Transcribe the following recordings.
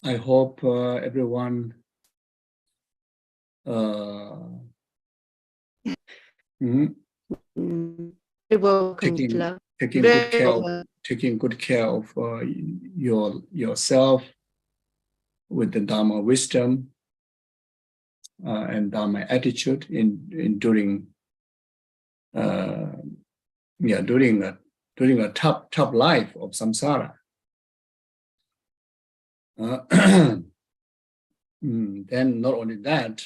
I hope everyone taking good care of yourself with the Dharma wisdom and Dharma attitude during a tough life of samsara. Then not only that,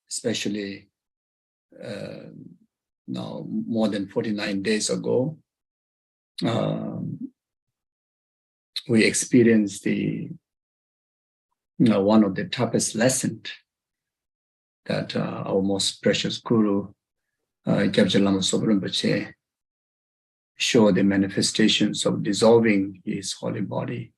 especially now more than 49 days ago, we experienced one of the toughest lessons that our most precious Guru, Kyabje Lama Zopa Rinpoches, showed the manifestations of dissolving his holy body.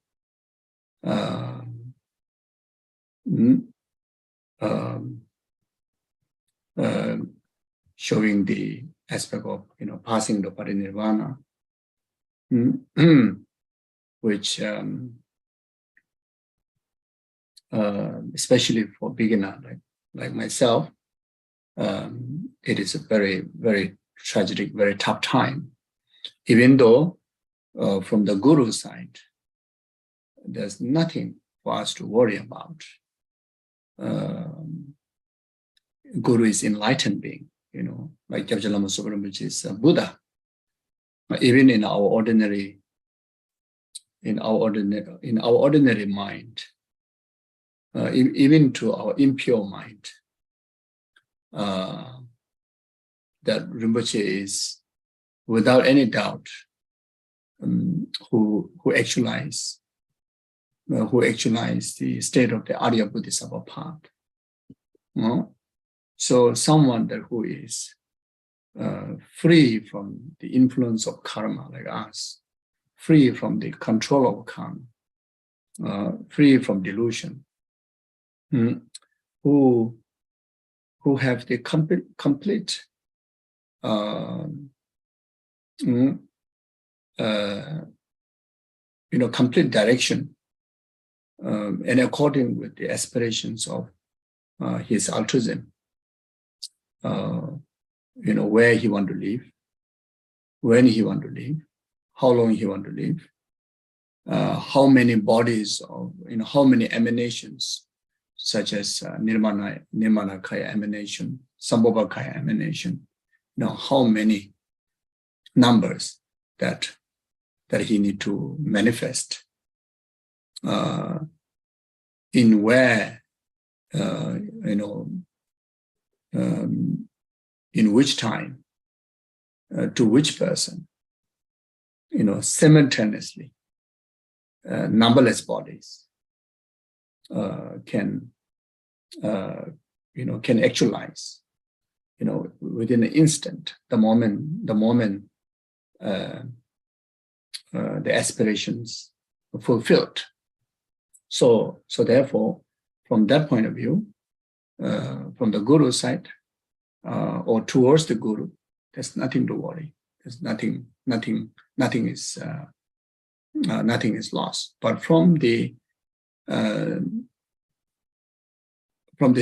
Showing the aspect of passing the parinirvana, which especially for beginner like myself, it is a very, very tragic, very tough time. Even though from the Guru side, there's nothing for us to worry about. Guru is enlightened being, like Kyabje Lama Zopa Rinpoche is Buddha. Even in our ordinary mind, even to our impure mind, that Rinpoche is, without any doubt, who actualize the state of the Arya Bodhisattva path. So someone who is free from the influence of karma, like us, free from the control of karma, free from delusion, who have the complete complete direction, and according with the aspirations of his altruism, where he want to live, when he want to live, how long he want to live, how many bodies of, how many emanations, such as Nirmanakaya emanation, Sambhogakaya emanation, how many numbers that he need to manifest, in where, in which time, to which person, simultaneously, numberless bodies can actualize, within an instant, the moment the aspirations are fulfilled. So therefore, from that point of view, from the Guru side, or towards the Guru, there's nothing to worry. There's nothing is lost. But from the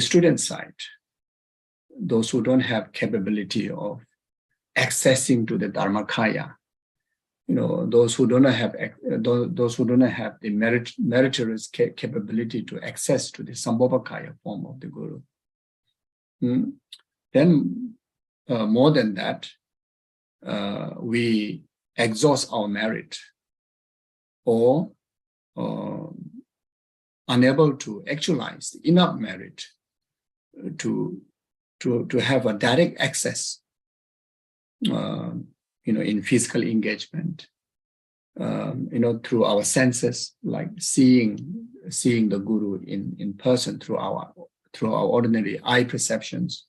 student side, those who don't have capability of accessing to the Dharmakaya, those who don't have the meritorious capability to access to the Sambhogakaya form of the Guru, then more than that, we exhaust our merit, or unable to actualize enough merit to have a direct access, in physical engagement, through our senses, like seeing the Guru in person through our ordinary eye perceptions,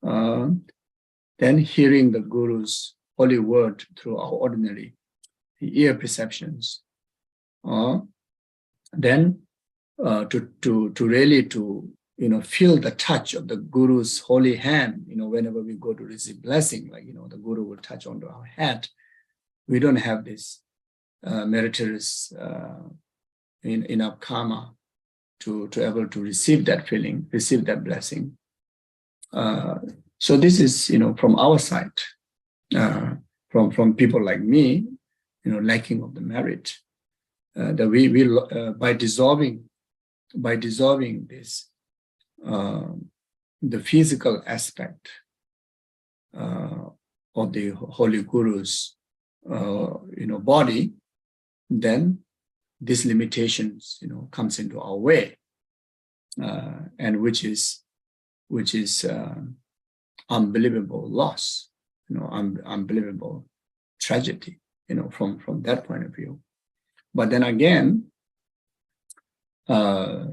then hearing the Guru's holy word through our ordinary ear perceptions, then to really feel the touch of the Guru's holy hand, whenever we go to receive blessing, like, the Guru will touch onto our head. We don't have this meritorious enough karma to able to receive that feeling, receive that blessing. So this is, from our side, from people like me, lacking of the merit, that we by dissolving this, the physical aspect of the Holy Guru's, body, then these limitations, comes into our way, and which is unbelievable loss, unbelievable tragedy, from that point of view. But then again, as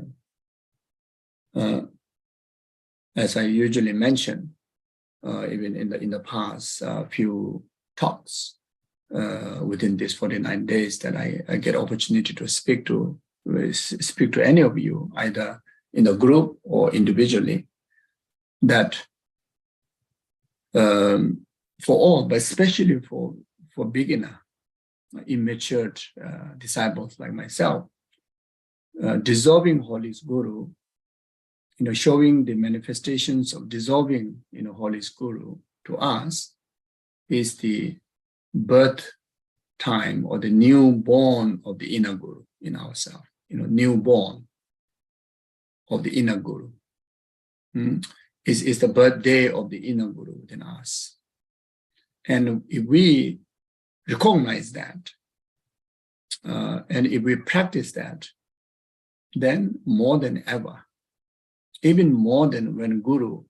I usually mention, even in the past few talks within these 49 days that I get opportunity to speak to any of you, either in a group or individually, that for all, but especially for beginner, immature disciples like myself, dissolving Holy Guru, showing the manifestations of dissolving, Holy Guru to us is the birth time or the newborn of the inner Guru in ourselves, newborn of the inner Guru. Is the birthday of the inner Guru within us. And if we recognize that, and if we practice that, then more than ever, even more than when Guru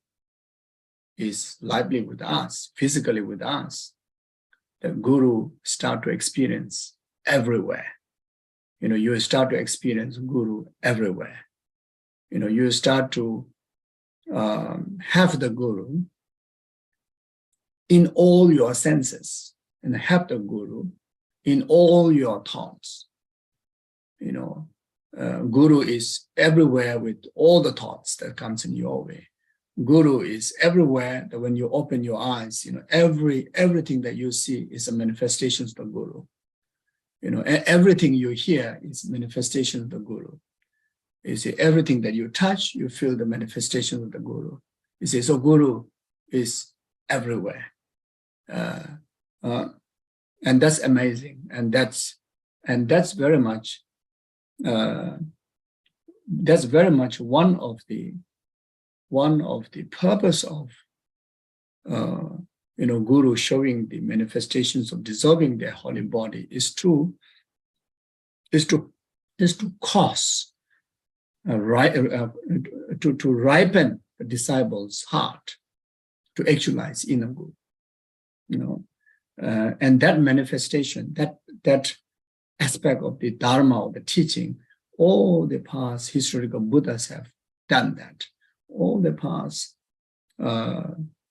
is lively with us, physically with us, the Guru start to experience everywhere. You start to experience Guru everywhere. You start to have the Guru in all your senses, and have the Guru in all your thoughts. Guru is everywhere with all the thoughts that comes in your way. Guru is everywhere that when you open your eyes, everything that you see is a manifestation of the Guru. Everything you hear is manifestation of the Guru. You see, everything that you touch, you feel the manifestation of the Guru. You see, so Guru is everywhere. And that's amazing. And that's very much one of the purpose of Guru showing the manifestations of dissolving their holy body is to cause to ripen the disciple's heart to actualize inner Guru. And that manifestation, that aspect of the Dharma, of the teaching, all the past historical Buddhas have done that. All the past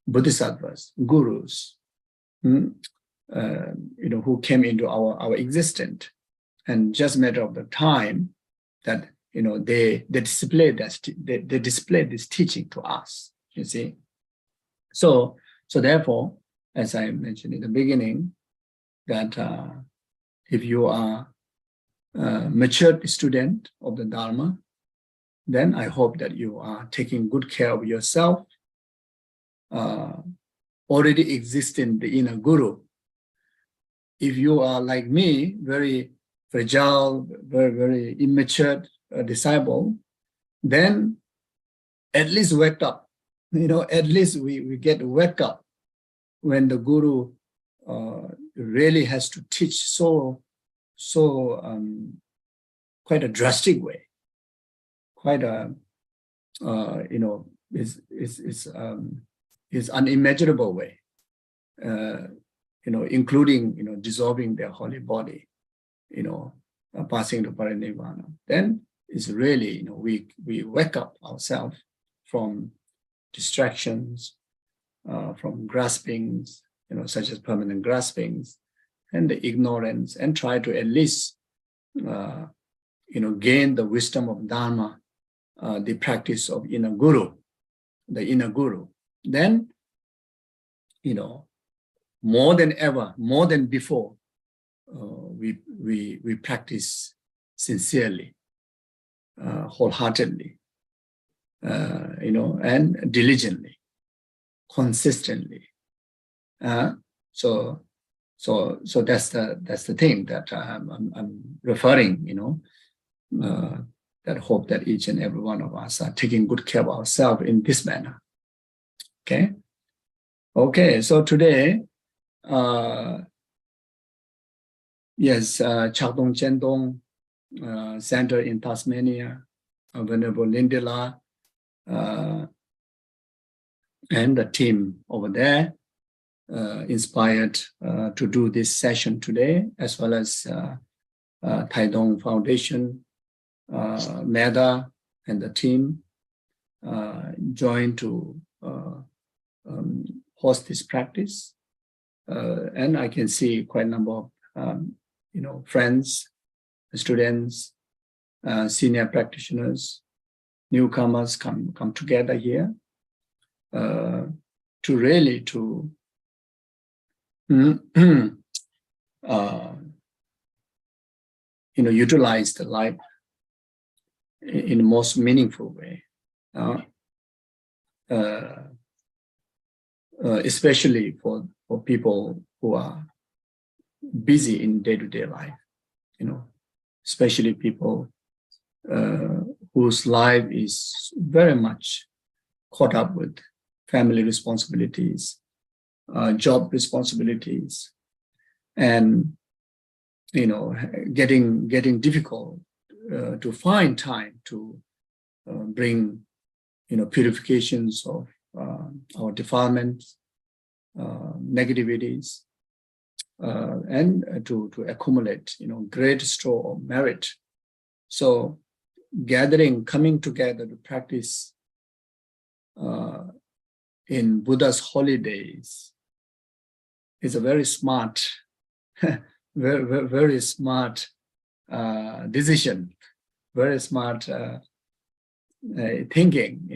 Bodhisattvas, Gurus, who came into our existence, and just a matter of the time that they display this teaching to us. You see, so therefore, as I mentioned in the beginning, that if you are a matured student of the Dharma, then I hope that you are taking good care of yourself, already existing the inner Guru. If you are like me, very fragile, very, very immature disciple, then at least wake up. At least we get wake up when the Guru really has to teach so quite a drastic way, quite a is unimaginable way, including dissolving their holy body, passing to parinirvana. Then it's really we wake up ourselves from distractions, from graspings, such as permanent graspings, and the ignorance, and try to at least gain the wisdom of Dharma, the practice of the inner Guru. Then more than ever, more than before, we practice sincerely, wholeheartedly, and diligently, consistently. So that's the thing that I'm referring. That hope that each and every one of us are taking good care of ourselves in this manner. Okay. So today, Chakdong Chendong Center in Tasmania, Venerable Lindela, and the team over there inspired to do this session today, as well as Taidong Foundation, Meda and the team joined to host this practice. And I can see quite a number of friends, students, senior practitioners, newcomers come together here to really utilize the life in the most meaningful way, especially for people who are busy in day-to-day life, especially people whose life is very much caught up with family responsibilities, job responsibilities, and getting difficult to find time to bring purifications of our defilements, negativities, and to accumulate great store of merit. So coming together to practice in Buddha's holidays is a very smart, very, very smart decision, very smart thinking,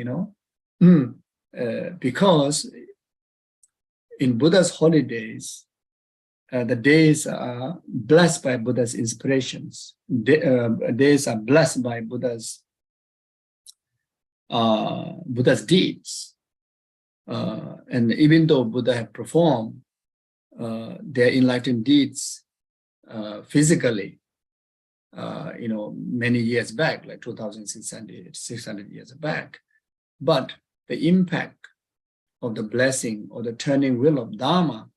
because in Buddha's holidays, the days are blessed by Buddha's inspirations. Days are blessed by Buddha's deeds. And even though Buddha had performed their enlightened deeds physically, many years back, like 2,600 years back, but the impact of the blessing or the turning wheel of Dharma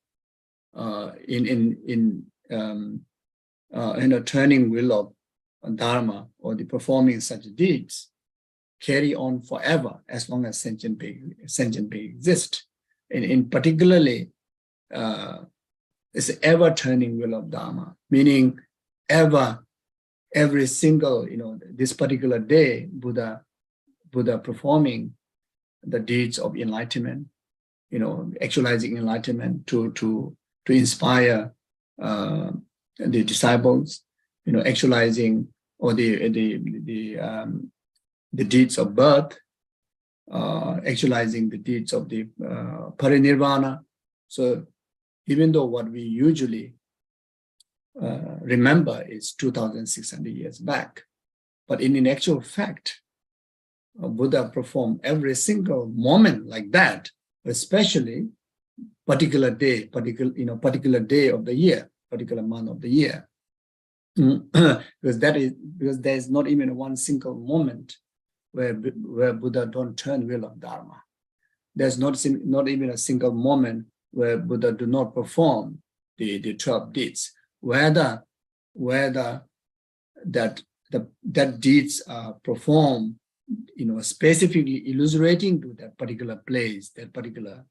in a turning wheel of Dharma or the performing such deeds carry on forever as long as sentient being exist. And in particularly, it's an ever-turning wheel of Dharma, meaning every single, this particular day, Buddha performing the deeds of enlightenment, actualizing enlightenment to inspire the disciples, actualizing or the deeds of birth, actualizing the deeds of the parinirvana. So even though what we usually remember is 2,600 years back, but in actual fact, Buddha performed every single moment like that, especially particular day of the year, particular month of the year, because there is not even one single moment where Buddha don't turn wheel of Dharma. There's not even a single moment where Buddha do not perform the 12 deeds, whether that deeds are performed, specifically illustrating to that particular place, that particular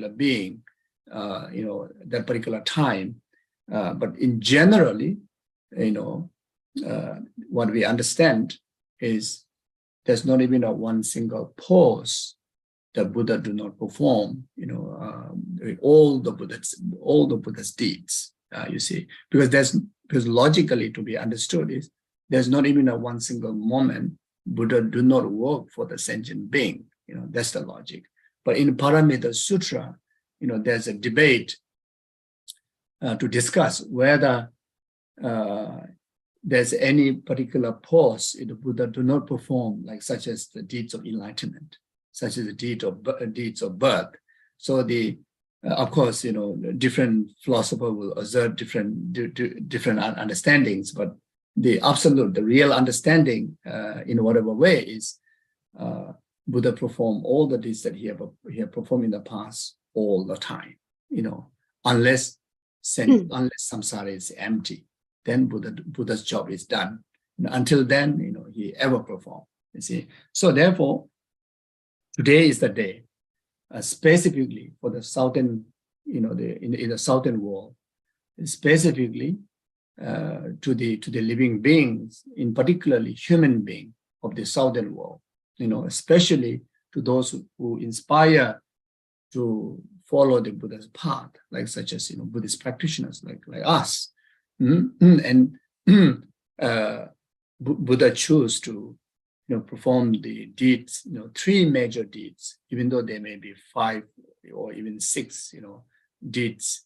being, that particular time. But in generally, what we understand is there's not even one single pose that Buddha do not perform, all the Buddha's deeds, you see, because logically to be understood is there's not even one single moment Buddha do not work for the sentient being, that's the logic. But in Paramita Sutra, there's a debate to discuss whether there's any particular pose the Buddha do not perform, like such as the deeds of enlightenment, such as the deeds of birth. So of course, different philosophers will assert different understandings, but the absolute, the real understanding, in whatever way, is Buddha performed all the deeds that he have performed in the past all the time. Unless samsara is empty, then Buddha's job is done. Until then, he ever performed. You see. So therefore, today is the day, specifically for the southern, in the southern world, specifically to the living beings, in particularly human beings of the southern world, especially to those who inspire to follow the Buddha's path, like such as Buddhist practitioners like us. And Buddha chose to perform the deeds, 3 major deeds, even though there may be 5 or even 6, deeds,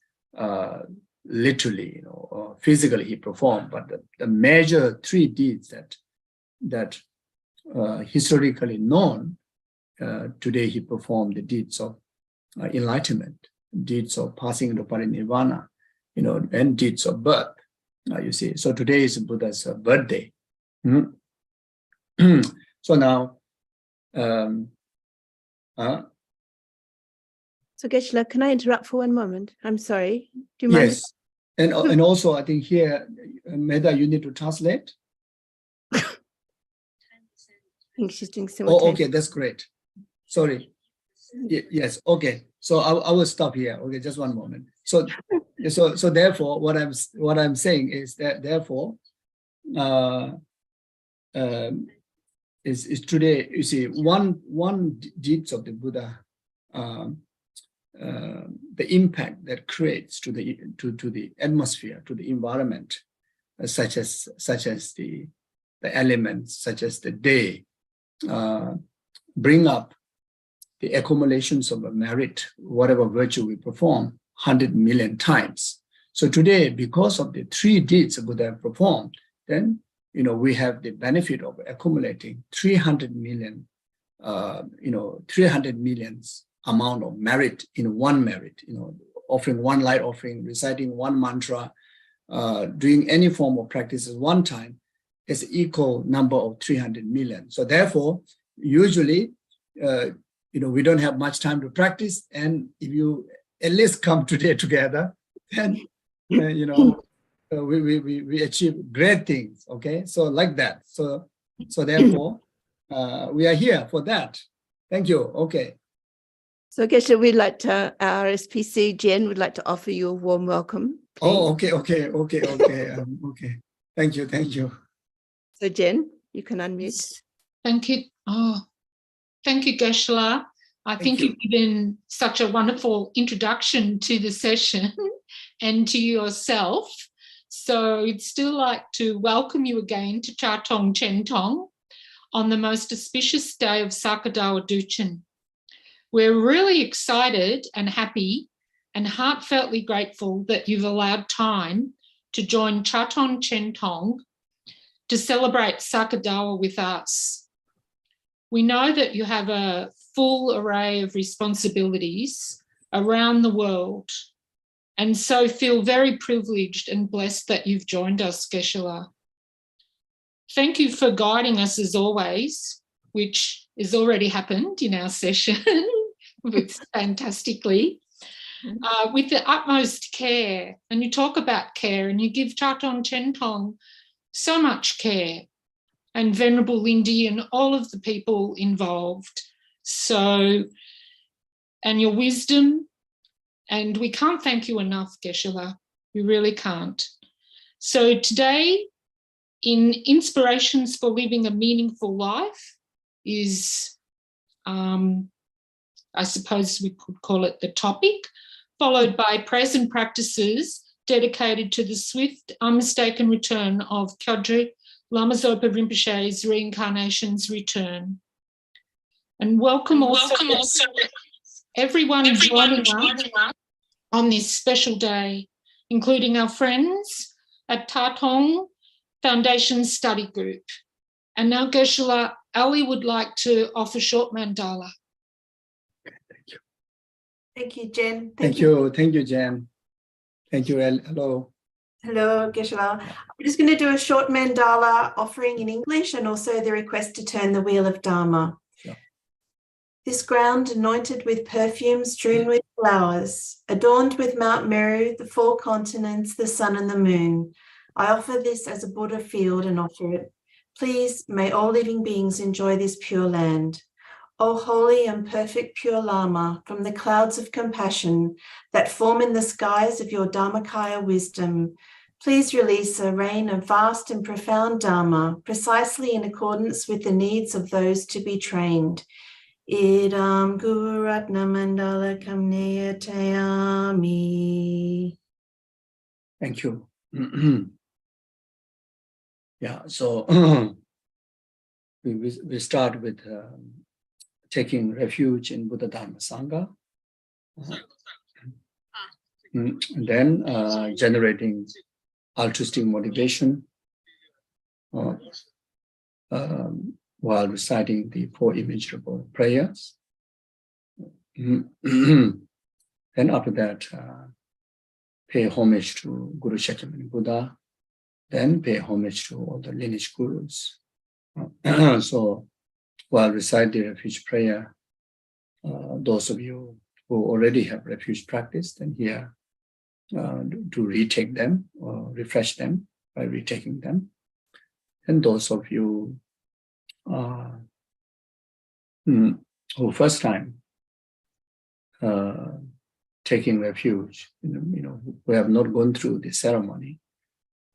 literally, or physically he performed, but the major 3 deeds that historically known, today he performed the deeds of enlightenment, deeds of passing into parinirvana, and deeds of birth. You see, so today is Buddha's birthday. So now, so Geshela, can I interrupt for one moment? I'm sorry. Do you mind? Yes, and also I think here, Meda, you need to translate. I think she's doing simultaneous. Oh, okay, that's great. Sorry. Yes, okay. So I will stop here. Okay, just one moment. So therefore, what I'm saying is that therefore, is today, you see, one deeds of the Buddha, the impact that creates to the atmosphere, to the environment, such as the elements, such as the day, bring up the accumulations of a merit, whatever virtue we perform, 100 million times. So today, because of the 3 deeds Buddha performed, then we have the benefit of accumulating 300 million, 300 millions amount of merit in one merit. Offering one light offering, reciting one mantra, doing any form of practices one time is equal number of 300 million. So therefore, usually, we don't have much time to practice, and if you at least come today together, then we achieve great things. Okay, so like that. So therefore, we are here for that. Thank you. Okay. So Geshe, we'd like to, our SPC Jen would like to offer you a warm welcome. Please. Oh, okay. Okay. Thank you. So Jen, you can unmute. Thank you. Oh, thank you, Geshela. I think you've given such a wonderful introduction to the session and to yourself. So I'd still like to welcome you again to Chatong Chentong on the most auspicious day of SAKA DAWA DUCHEN. We're really excited and happy and heartfeltly grateful that you've allowed time to join Chatong Chentong to celebrate SAKA DAWA with us. We know that you have a full array of responsibilities around the world, and so feel very privileged and blessed that you've joined us, Geshela. Thank you for guiding us as always, which has already happened in our session fantastically, with the utmost care. And you talk about care, and you give Chatong Chentong so much care, and Venerable Lindy and all of the people involved. So, and your wisdom, and we can't thank you enough, Geshela. We really can't. So today, in Inspirations for Living a Meaningful Life is, I suppose we could call it the topic, followed by prayers and practices dedicated to the swift, unmistaken return of Kyabje Lama Zopa Rinpoche's reincarnation's return. And welcome also everyone joining us on this special day, including our friends at Tatong Foundation Study Group. And now, Geshela, Ali would like to offer short mandala. Thank you, Jen. Thank you, Jen. Thank you, hello. Hello, Geshe. We're just going to do a short mandala offering in English and also the request to turn the wheel of Dharma. Sure. This ground anointed with perfume strewn with flowers, adorned with Mount Meru, the 4 continents, the sun and the moon. I offer this as a Buddha field and offer it. Please, may all living beings enjoy this pure land. O holy and perfect pure Lama, from the clouds of compassion that form in the skies of your Dharmakaya wisdom, please release a rain of vast and profound Dharma, precisely in accordance with the needs of those to be trained. Idam Guru Ratna Mandala Kamneya Tayami. Thank you. Yeah, so we start with taking refuge in Buddha Dharma Sangha, and then generating altruistic motivation while reciting the 4 immeasurable prayers. Then after that, pay homage to Guru Shakyamuni Buddha, then pay homage to all the lineage gurus. So while recite the refuge prayer, those of you who already have refuge practice, then here to retake them or refresh them by retaking them. And those of you who first time taking refuge, who have not gone through the ceremony,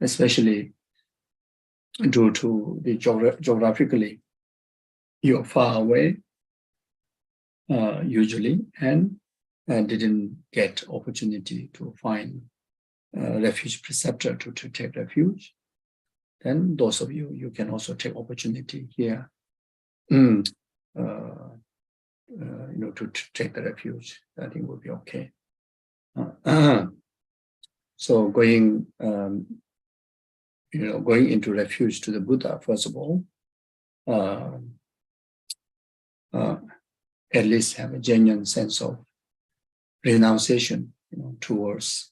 especially due to the geographically you're far away usually and didn't get opportunity to find a refuge preceptor to take refuge. Then those of you can also take opportunity here to take the refuge. I think will be okay. So going into refuge to the Buddha, first of all, at least have a genuine sense of renunciation, towards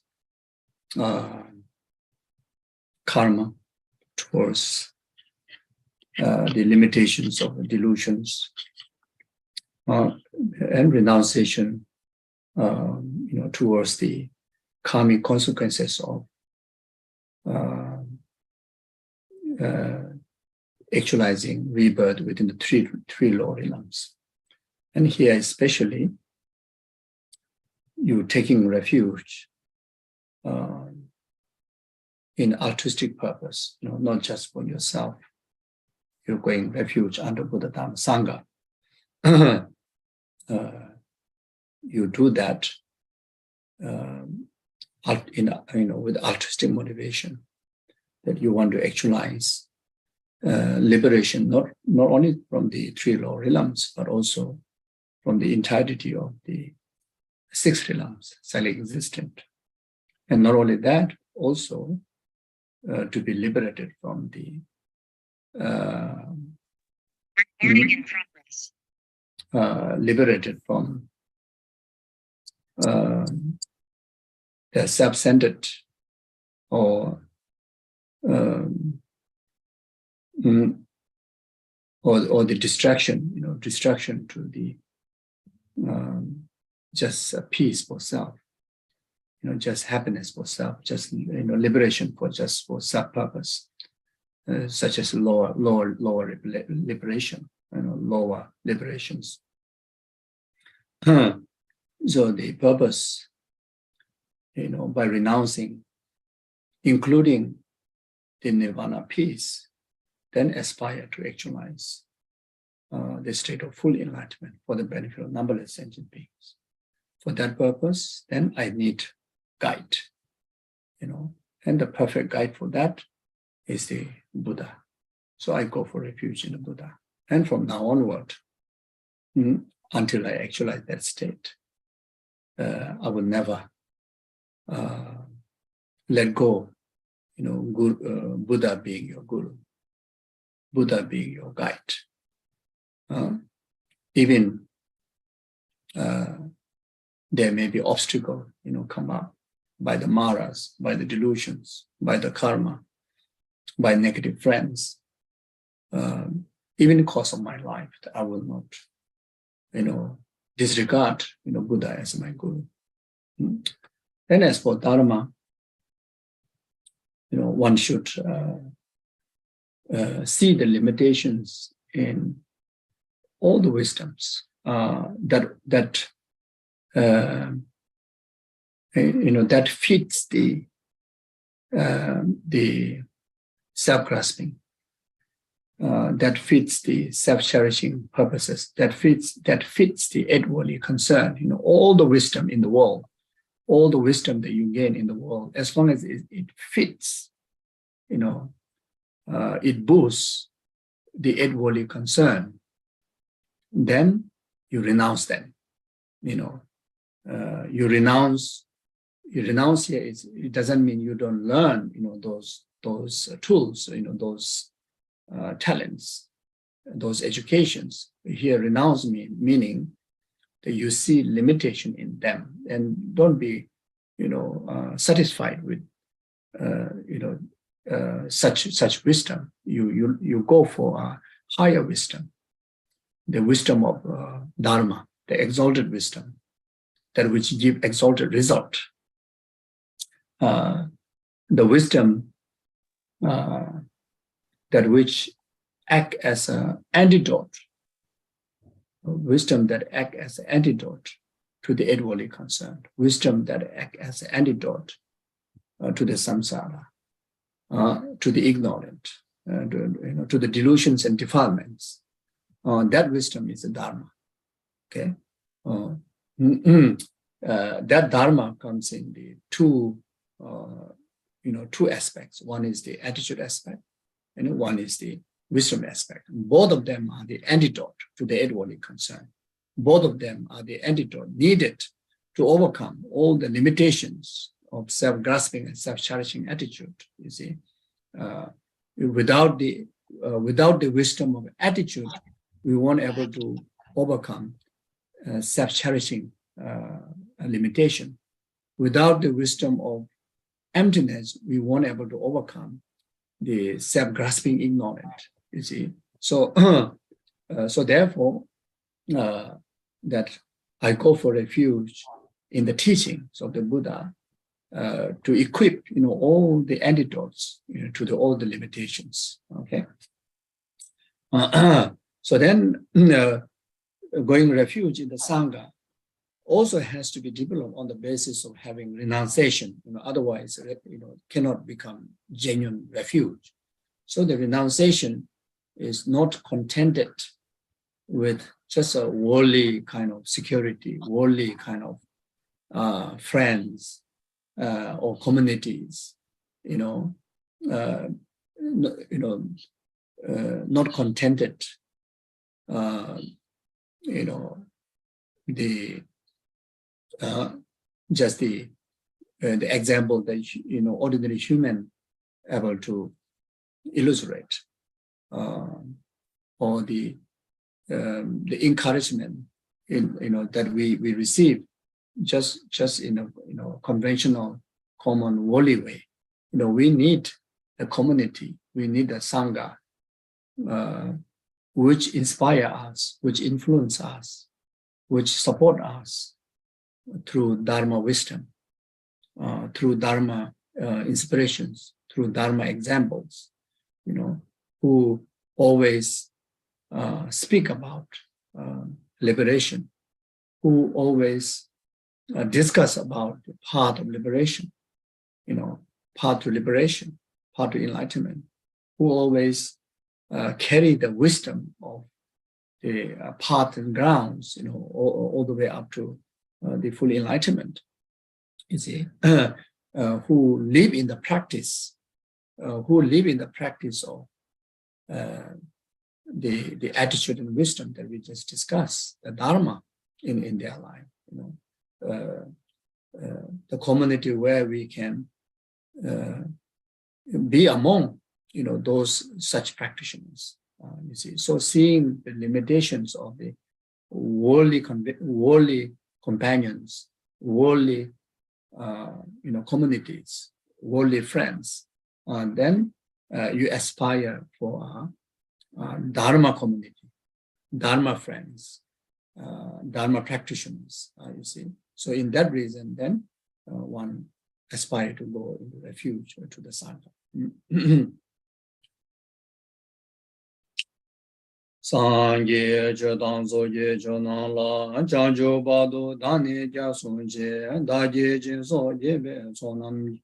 karma, towards the limitations of the delusions, and renunciation, towards the karmic consequences of actualizing rebirth within the three lower realms. And here especially, you taking refuge in altruistic purpose, not just for yourself. You're going refuge under Buddha Dharma Sangha. You do that with altruistic motivation, that you want to actualize liberation, not only from the 3 lower realms, but also from the entirety of the 6 realms, self-existent. And not only that, also to be liberated from the liberated from the self-centered or the distraction to the just peace for self, just happiness for self, just liberation for self-purpose, such as lower liberation, lower liberations. So the purpose, by renouncing, including the nirvana peace, then aspire to actualize the state of full enlightenment for the benefit of numberless sentient beings. For that purpose, then I need guide, and the perfect guide for that is the Buddha. So I go for refuge in the Buddha. And from now onward, until I actualize that state, I will never let go, Buddha being your guru, Buddha being your guide. Even there may be obstacles, come up by the maras, by the delusions, by the karma, by negative friends. Even the course of my life, I will not, disregard, Buddha as my guru. Then as for Dharma, one should see the limitations in all the wisdoms that fits the self-grasping, that fits the self-cherishing purposes, that fits the eight-worldly concern. All the wisdom in the world, all the wisdom that you gain in the world, as long as it fits, it boosts the eight-worldly concern, then you renounce them. You renounce here. It doesn't mean you don't learn, those tools, those talents, those educations. Here, renounce meaning that you see limitation in them, and don't be, satisfied with, such wisdom. You go for a higher wisdom, the wisdom of Dharma, the exalted wisdom, that which give exalted result. The wisdom that which act as an antidote, wisdom that act as an antidote to the eight-worldly concern, wisdom that act as an antidote to the samsara, to the ignorant, to the delusions and defilements. That wisdom is the Dharma. Okay, that Dharma comes in the two aspects. One is the attitude aspect, and one is the wisdom aspect. Both of them are the antidote to the eight-worldly concern. Both of them are the antidote needed to overcome all the limitations of self-grasping and self-cherishing attitude. You see, without the wisdom of attitude, we won't able to overcome self-cherishing limitation. Without the wisdom of emptiness, we won't able to overcome the self-grasping ignorant. You see, so therefore, that I go for refuge in the teachings of the Buddha to equip, all the antidotes, to all the limitations. Okay. So then, going refuge in the Sangha also has to be developed on the basis of having renunciation. Otherwise, cannot become genuine refuge. So the renunciation is not contented with just a worldly kind of security, worldly kind of friends or communities. Not contented. Just the example that ordinary human able to illustrate, or the encouragement that we receive just in a conventional, common, worldly way. We need a community, we need a sangha, which inspire us, which influence us, which support us through Dharma wisdom, through Dharma inspirations, through Dharma examples, who always speak about liberation, who always discuss about the path of liberation, path to liberation, path to enlightenment, who always carry the wisdom of the path and grounds, all the way up to the full enlightenment. You see, who live in the practice, of the attitude and wisdom that we just discussed, the Dharma in their life. The community where we can be among, those such practitioners. You see, so seeing the limitations of the worldly companions, worldly, communities, worldly friends, then you aspire for Dharma community, Dharma friends, Dharma practitioners, you see. So in that reason, then one aspire to go into refuge or to the Saka. Sangye Jodang Zoye Jonala, Janjo Bado, Dani Jasunje, Daje Jinso Yebe Sonam,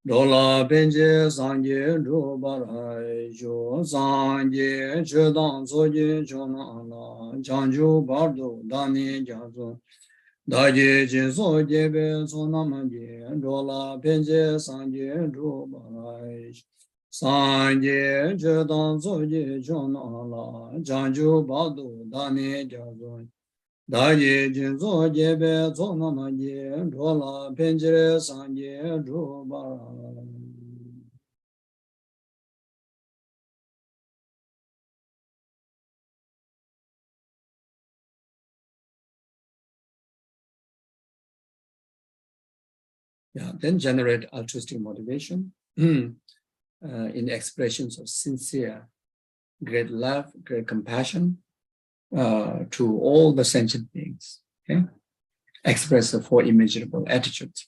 Dola Benje, Sangye Jobarai, Jo, Sangye Jodang Zoye Jonala, Janjo Bado, Dani Jasun, Daje Jinso Yebe Sonam, Dola Benje, Sangye Jobarai, Sanje Jodang Zoye Jonala, Janju Bado, Dani Jazon, Daye Jinzo Jebe Zonamaye, Dola Benjere Sanje Jubara. Yeah, then generate altruistic motivation. In expressions of sincere, great love, great compassion to all the sentient beings. Okay? Express the four immeasurable attitudes.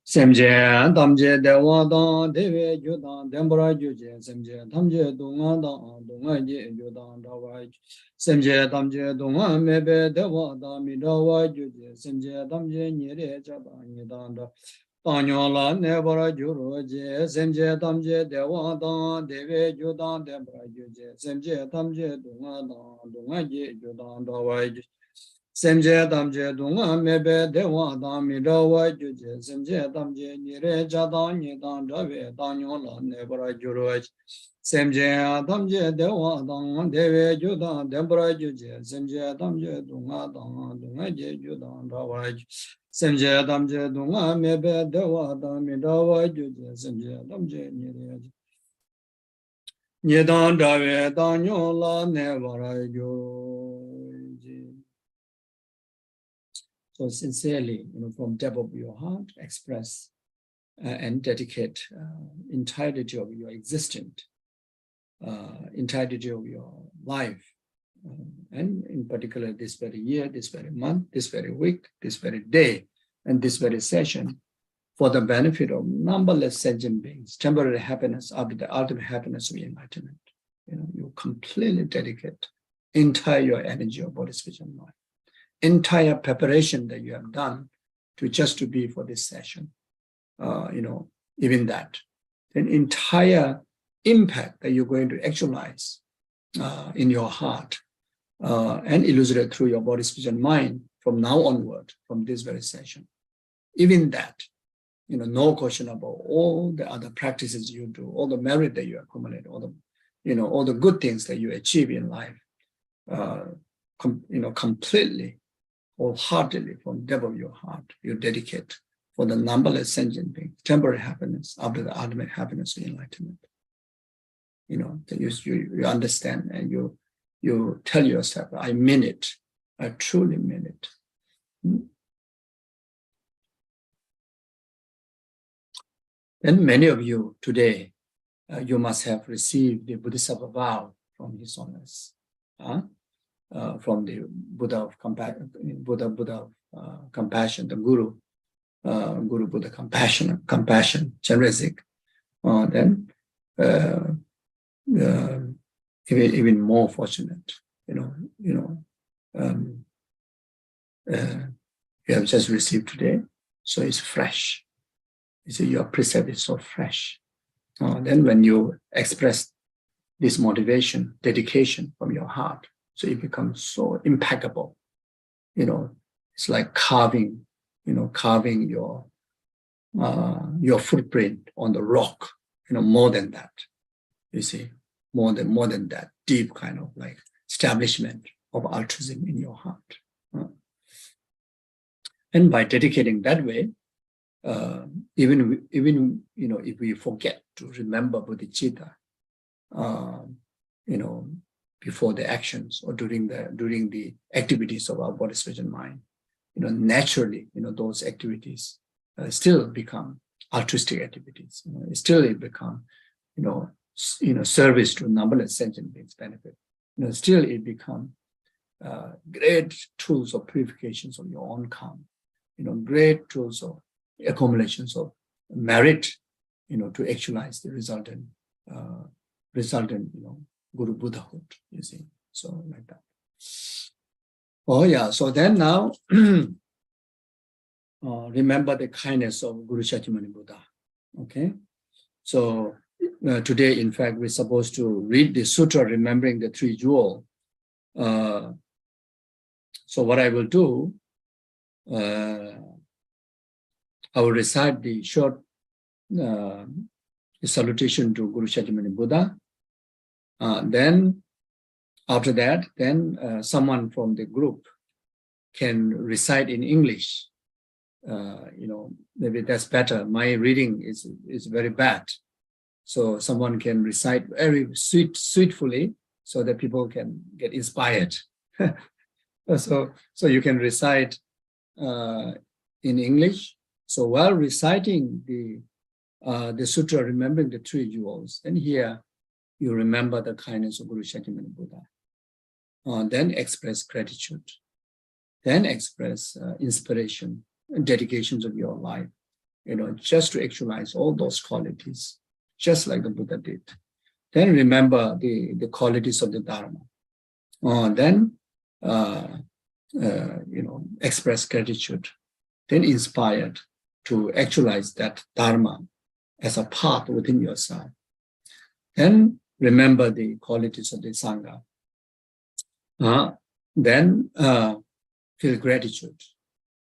Semje damje dewa dang dewe judang dembra juje semje damje dunga dang dunga je judang dawa semje damje dunga mebe dewa dang mi dawa juje semje damje nyere jadang nyedang da Tanyola nebra juro je semje damje dewa dang dewe judang dembra juje semje damje dunga dang dunga je judang dawa Semje damje dunga mebe dewa dang mi dawa juje semje damje nire jadang nidang dawe danyola nebra juro semje damje dewa dang dewe judang dembra juje semje damje dunga dang dunga je judang dawa semje damje dunga mebe dewa dang mi dawa juje semje damje nire nidang dawe danyola nebra juro. So sincerely, from depth of your heart, express and dedicate entirety of your existence, entirety of your life, and in particular this very year, this very month, this very week, this very day, and this very session, for the benefit of numberless sentient beings, temporary happiness after the ultimate happiness of enlightenment. You completely dedicate entire your energy of body, speech, and mind. Entire preparation that you have done to be for this session, even that, an entire impact that you're going to actualize in your heart and illustrate through your body, speech, and mind from now onward, from this very session. Even that, no question about all the other practices you do, all the merit that you accumulate, all the good things that you achieve in life, completely, wholeheartedly from the depth of your heart, you dedicate for the numberless sentient beings, temporary happiness after the ultimate happiness of enlightenment. You understand and you tell yourself, I mean it, I truly mean it. And many of you today, you must have received the Bodhisattva vow from His Holiness. From the Buddha of compassion, compassion, the Guru Buddha compassion, generosic. Then even more fortunate, you have just received today, so it's fresh. You see, your precept is so fresh. Then when you express this motivation, dedication from your heart, so it becomes so impeccable. It's like carving your footprint on the rock. More than that. You see, more than that, deep kind of like establishment of altruism in your heart. And by dedicating that way, even if we forget to remember bodhicitta, before the actions or during the activities of our body, spirit, and mind, naturally, those activities still become altruistic activities. Still it become, service to numberless sentient beings' benefit. Still it become great tools of purifications of your own karma. Great tools of accumulations of merit, to actualize the resultant, Guru Buddhahood, you see. So like that. Oh yeah, so then now, remember the kindness of Guru Shakyamuni Buddha, okay? So today, in fact, we're supposed to read the Sutra, remembering the three jewels. So what I will do, I will recite the short the salutation to Guru Shakyamuni Buddha. Then, after that, someone from the group can recite in English. Maybe that's better. My reading is very bad. So someone can recite very sweetfully so that people can get inspired. So you can recite in English. So while reciting the sutra, remembering the three jewels, then here you remember the kindness of Guru Shakyamuni Buddha. Then express gratitude. Then express inspiration and dedications of your life, just to actualize all those qualities, just like the Buddha did. Then remember the qualities of the Dharma. Then, express gratitude. Then inspired to actualize that Dharma as a path within yourself. Then remember the qualities of the Sangha. Then feel gratitude.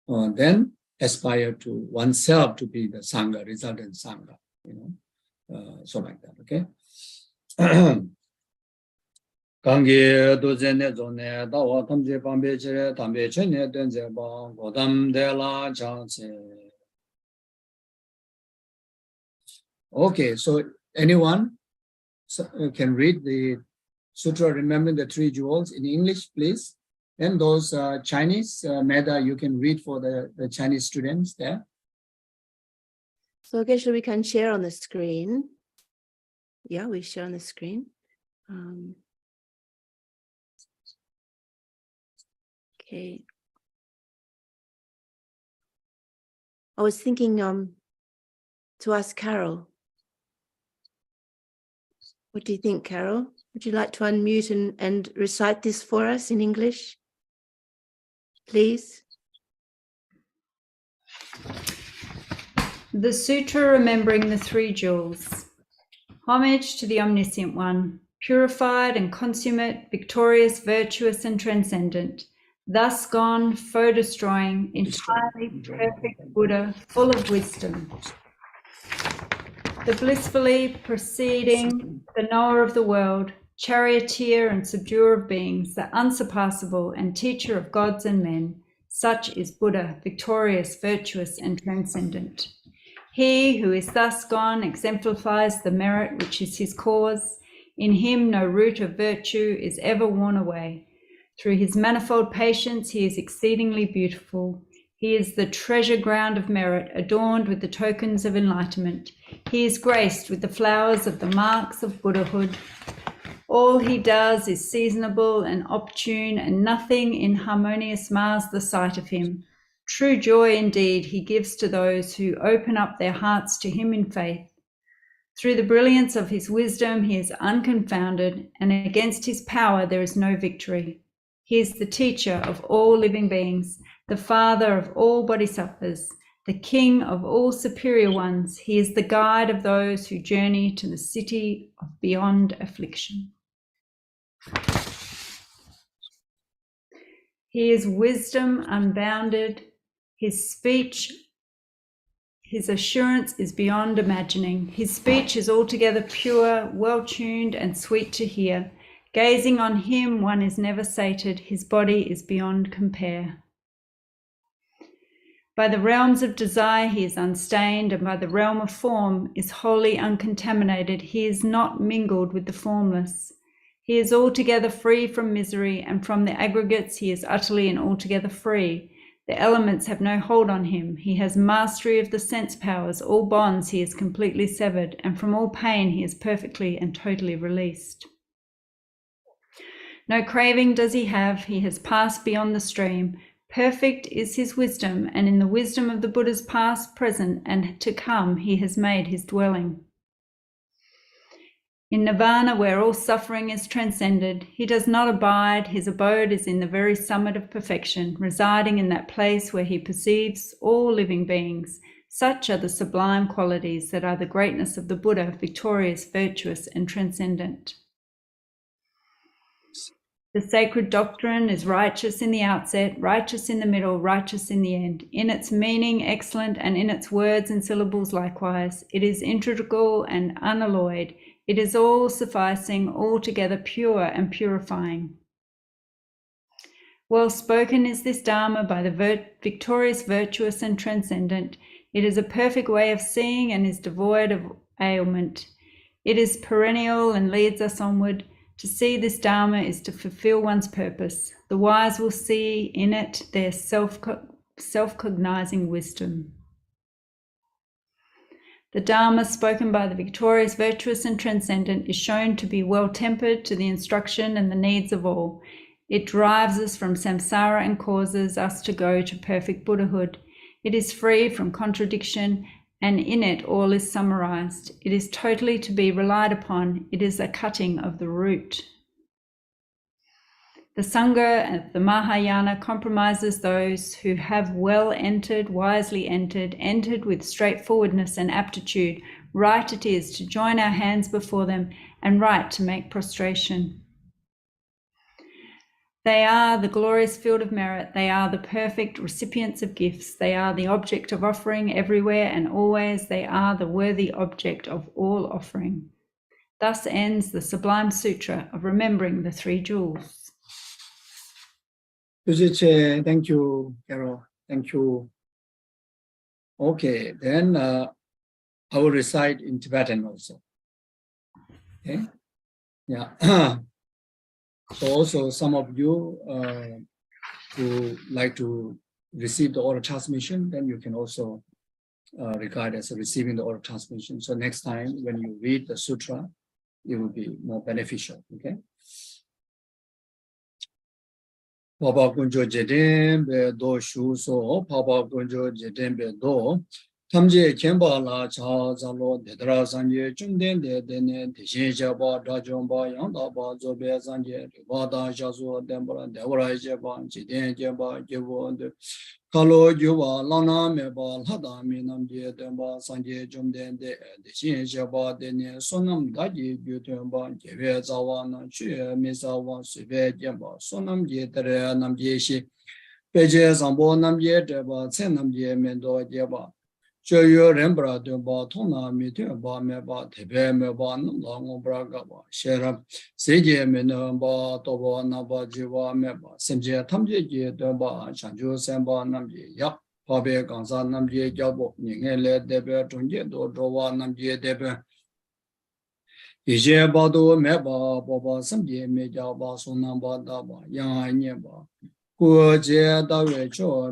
Then aspire to oneself to be the Sangha, resultant Sangha, so like that, okay? Kange dozene zone dawa tamje pambe chere tambe chene denze ba godam de la chance. Okay, so anyone can read the Sutra, remembering the three jewels in English, please. And those Chinese, Meda, you can read for the Chinese students there. So Geshe, we can share on the screen. Yeah, we share on the screen. Okay. I was thinking to ask Carol. What do you think, Carol? Would you like to unmute and recite this for us in English? Please. The Sutra remembering the three jewels. Homage to the Omniscient One, purified and consummate, victorious, virtuous and transcendent, thus gone, foe-destroying, entirely perfect Buddha, full of wisdom. The blissfully proceeding, the knower of the world, charioteer and subduer of beings, the unsurpassable and teacher of gods and men, such is Buddha, victorious, virtuous and transcendent. He who is thus gone exemplifies the merit which is his cause. In him no root of virtue is ever worn away. Through his manifold patience he is exceedingly beautiful. He is the treasure ground of merit, adorned with the tokens of enlightenment. He is graced with the flowers of the marks of Buddhahood. All he does is seasonable and opportune, and nothing inharmonious mars the sight of him. True joy indeed he gives to those who open up their hearts to him in faith. Through the brilliance of his wisdom he is unconfounded, and against his power there is no victory. He is the teacher of all living beings, the father of all bodhisattvas, the king of all superior ones. He is the guide of those who journey to the city of beyond affliction. He is wisdom unbounded. His speech, his assurance is beyond imagining. His speech is altogether pure, well-tuned and sweet to hear. Gazing on him, one is never sated. His body is beyond compare. By the realms of desire he is unstained, and by the realm of form is wholly uncontaminated. He is not mingled with the formless. He is altogether free from misery, and from the aggregates he is utterly and altogether free. The elements have no hold on him. He has mastery of the sense powers. All bonds he is completely severed, and from all pain he is perfectly and totally released. No craving does he have. He has passed beyond the stream. Perfect is his wisdom, and in the wisdom of the Buddhas past, present, and to come, he has made his dwelling. In nirvana, where all suffering is transcended, he does not abide. His abode is in the very summit of perfection, residing in that place where he perceives all living beings. Such are the sublime qualities that are the greatness of the Buddha, victorious, virtuous, and transcendent. The sacred doctrine is righteous in the outset, righteous in the middle, righteous in the end. In its meaning, excellent, and in its words and syllables likewise. It is integral and unalloyed. It is all-sufficing, altogether pure and purifying. Well spoken is this Dharma by the victorious, virtuous, and transcendent. It is a perfect way of seeing and is devoid of ailment. It is perennial and leads us onward. To see this Dharma is to fulfill one's purpose. The wise will see in it their self-cognizing wisdom. The Dharma spoken by the victorious, virtuous, and transcendent is shown to be well-tempered to the instruction and the needs of all. It drives us from samsara and causes us to go to perfect Buddhahood. It is free from contradiction, and in it all is summarized. It is totally to be relied upon. It is a cutting of the root. The Sangha of the Mahayana compromises those who have well entered, wisely entered with straightforwardness and aptitude. Right it is to join our hands before them, and right to make prostration. They are the glorious field of merit. They are the perfect recipients of gifts. They are the object of offering everywhere and always. They are the worthy object of all offering. Thus ends the sublime sutra of remembering the three jewels. Thank you, Carol. Thank you. Okay, then I will recite in Tibetan also. Okay, yeah. So also some of you who like to receive the oral transmission, then you can also regard as receiving the oral transmission. So next time when you read the sutra, it will be more beneficial. Okay. Papa Kunjo Jedem be do shu so Papa Kunjo Jedem be do Tamje Kemba la cha zalo dedra sanje chumden de dene tishin jaba da jomba yanda ba zobe sanje wada jazo dembra devra jaba jiden jaba jevo de kalo juwa lana meba lada minam je demba sanje chumden de tishin jaba dene sonam daji jutemba jeve zawa na chue misawa sube jamba sonam je tere nam je shi peje sambo nam je deba chen nam je mendo jeba Choyo Rembra Dumba Tona Mitumba Meba Tebe Meba Longo Bragaba Sherab Seje Minamba Toba Naba Jiva Meba Semje Tamje Dumba Chanju Semba Namje Yap Pabe Gansa Namje Jabo Ningele Debe Tunje Dowa Namje Debe Ije Bado Meba Boba Samje Mejaba Sunamba Daba Yang Nyeba Gu Jie Dawe Cho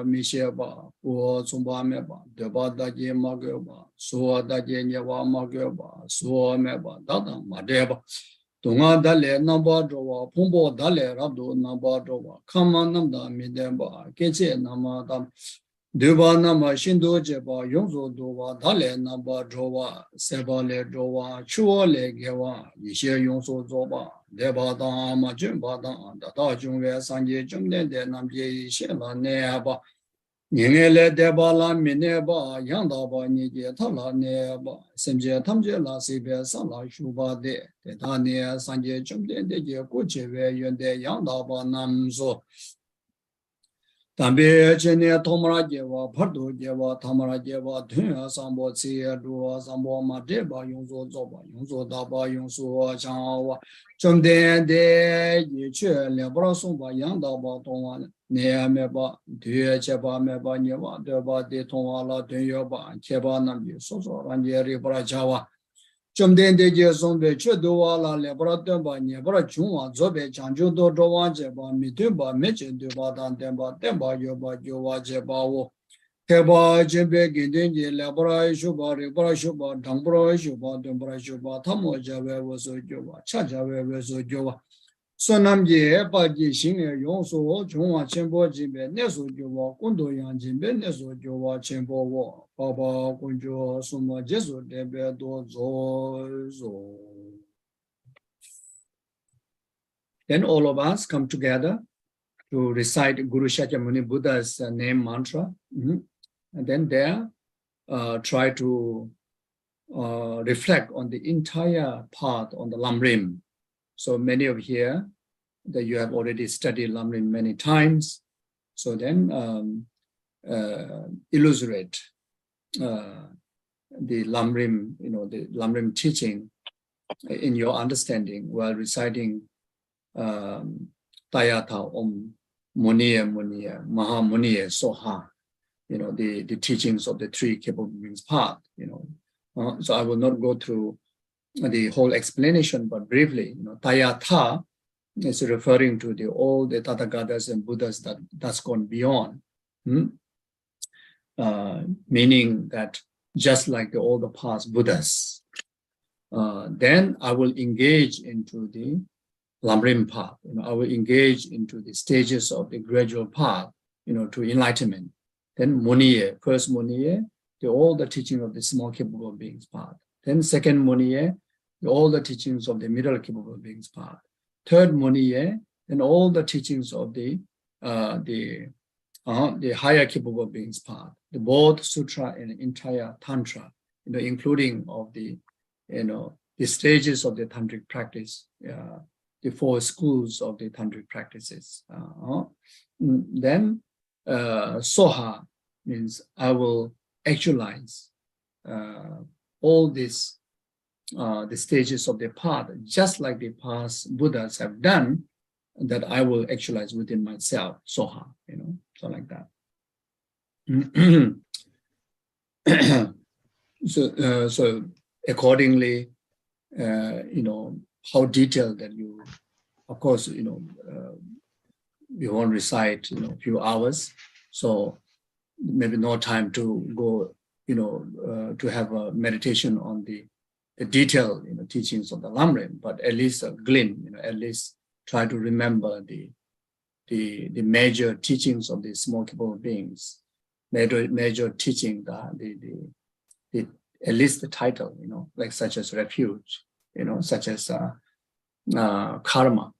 Mi Xie Ba Gu Zumba Me Ba Deba Daji Ma Ge Ba Suo Daji Nyewa Ma Ge Ba Suo Me Ba Dada Ma De Ba Dunga Dale Namba Jowa Pumbo Dale Rabdu Namba Jowa Kama Namda Mi De Ba Keche Nama Dam Deba Nama Shindu Jeba Yongzo Dowa Dale Namba Jowa Seba Le Jowa Chuo Le Gewa Yishe Yongzo Zoba Deba da ma jumba da da jungwe sanje jumden de namje shela ne ba ningele deba la mine ba yanda ba ni je thala ne ba semje tamje la sibe sala shuba de da ne sanje jumden de je ku je we yende yanda ba namzo Tambe Chene Tomara Jeva, Pardo Jeva, Tamara Jeva, Tunya Sambo Sia, Dua Sambo Mateba, Yunzo Zoba, Yunzo Daba, Yunzo Chawa, Chomden de Yiche, Lebra Sumba, Yandaba, Tonga, Nea Meba, Tuya Cheba Meba, Neva, Deba de Tonga, Tunyoba, Cheba Nambi, Soso, Ranjeri Brajawa. Chomden de Jesombe, Chuduala, Lebra Nebra Chuma, Zobe, Chanju do Jeba, Mitumba, Meche, Duba, Demba, Demba, Yoba, Jova, Jeba, Teba, Jebe, Gindin, Lebra, Shuba, Rebra Shuba, Dambra Shuba, Dembra Shuba, Tamo Java was a Jova, Chaja was a Jova. Sonam Ye, Baji, Sing, Yonso, Chuma, Chembo, Jimbe, Neso Jova, Kundo Yan Jimbe, Neso Jova, Chembo, Baba, Kunjo, Suma, Jesu, Debe, Dozo. Then all of us come together to recite Guru Shakyamuni Buddha's name mantra. And then there, try to reflect on the entire path on the Lamrim. So many of here that you have already studied Lamrim many times. So then illustrate the Lamrim, the Lamrim teaching in your understanding while reciting Tayata Om Muniya Muniya Maha Muniya Soha, the teachings of the three capable beings path, so I will not go through the whole explanation, but briefly, Tayata is referring to all the Tathagatas and Buddhas that's gone beyond, meaning that just like all the past Buddhas, then I will engage into the Lamrim path. I will engage into the stages of the gradual path, to enlightenment. Then Muniye, first Muniye, all the teaching of the small capable beings path. Then second Muniye, all the teachings of the middle capable beings path. Third Muniye, and all the teachings of the higher capable beings path. The both Sutra and entire Tantra, including of the stages of the tantric practice, the 4 schools of the tantric practices. Then Soha means I will actualize all these the stages of the path, just like the past Buddhas have done, that I will actualize within myself. Soha, so like that. So accordingly, how detailed that you, of course, we won't recite, a few hours, so maybe no time to go, to have a meditation on the detailed, teachings of the Lamrim, but at least a glimpse, at least try to remember the major teachings of the small capable beings, major teaching, the at least the title, like such as refuge, such as karma,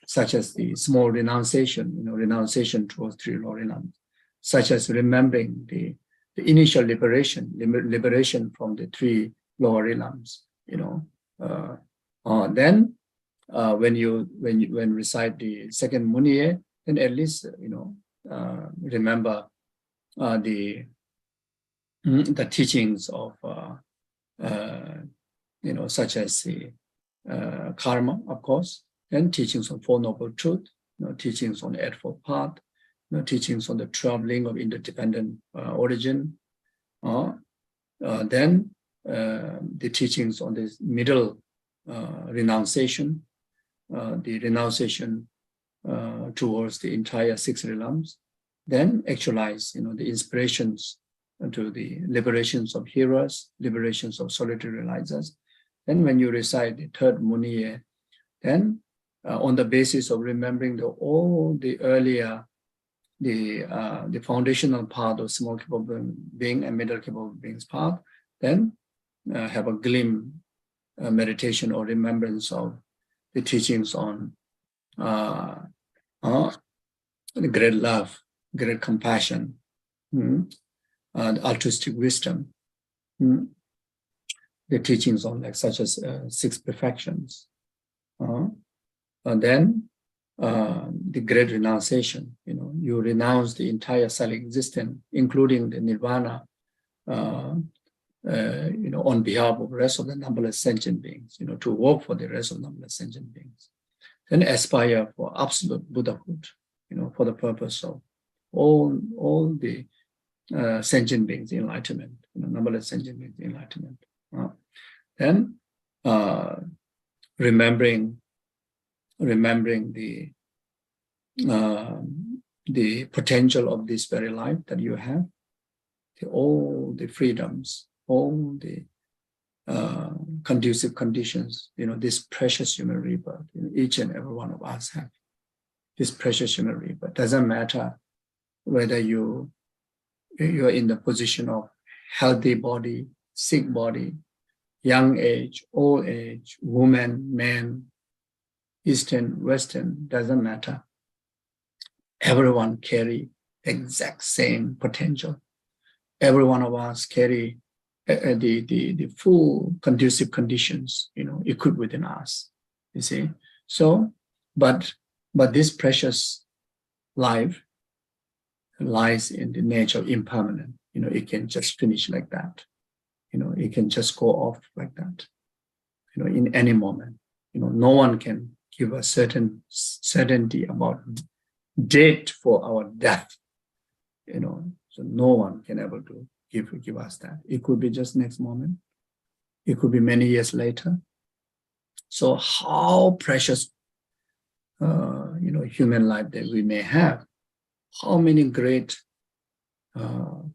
such as the small renunciation, renunciation towards 3 lower realms, such as remembering the initial liberation from the 3 lower realms, then when recite the second Muniye, then at least remember the teachings of such as the karma, of course, and teachings on 4 noble truth, teachings on the Eightfold Path, teachings on the 12 link of interdependent origin, then the teachings on this middle renunciation, the renunciation towards the entire 6 realms, then actualize, the inspirations to the liberations of heroes, liberations of solitary realizers. Then when you recite the third Muniye, then on the basis of remembering all the earlier, the foundational part of small capable being and middle capable beings path, then have a glimpse meditation or remembrance of the teachings on the great love, great compassion, the altruistic wisdom, the teachings on such as 6 perfections. And then the great renunciation. You renounce the entire self-existence, including the nirvana, on behalf of the rest of the numberless sentient beings, to work for the rest of the numberless sentient beings. Then aspire for absolute Buddhahood, for the purpose of all the sentient beings' enlightenment, numberless sentient beings' enlightenment. Then remembering the potential of this very life that you have, all the freedoms, all the conducive conditions, this precious human rebirth. Each and every one of us have this precious human rebirth. Doesn't matter whether you're in the position of healthy body, sick body, young age, old age, woman, man, Eastern, Western, doesn't matter. Everyone carry the exact same potential. Every one of us carry the full conducive conditions, equipped within us. You see. So, but this precious life lies in the nature of impermanent. It can just finish like that. It can just go off like that. In any moment. No one can give a certain certainty about date for our death. So no one can ever give us that. It could be just next moment. It could be many years later. So how precious, human life that we may have, how many great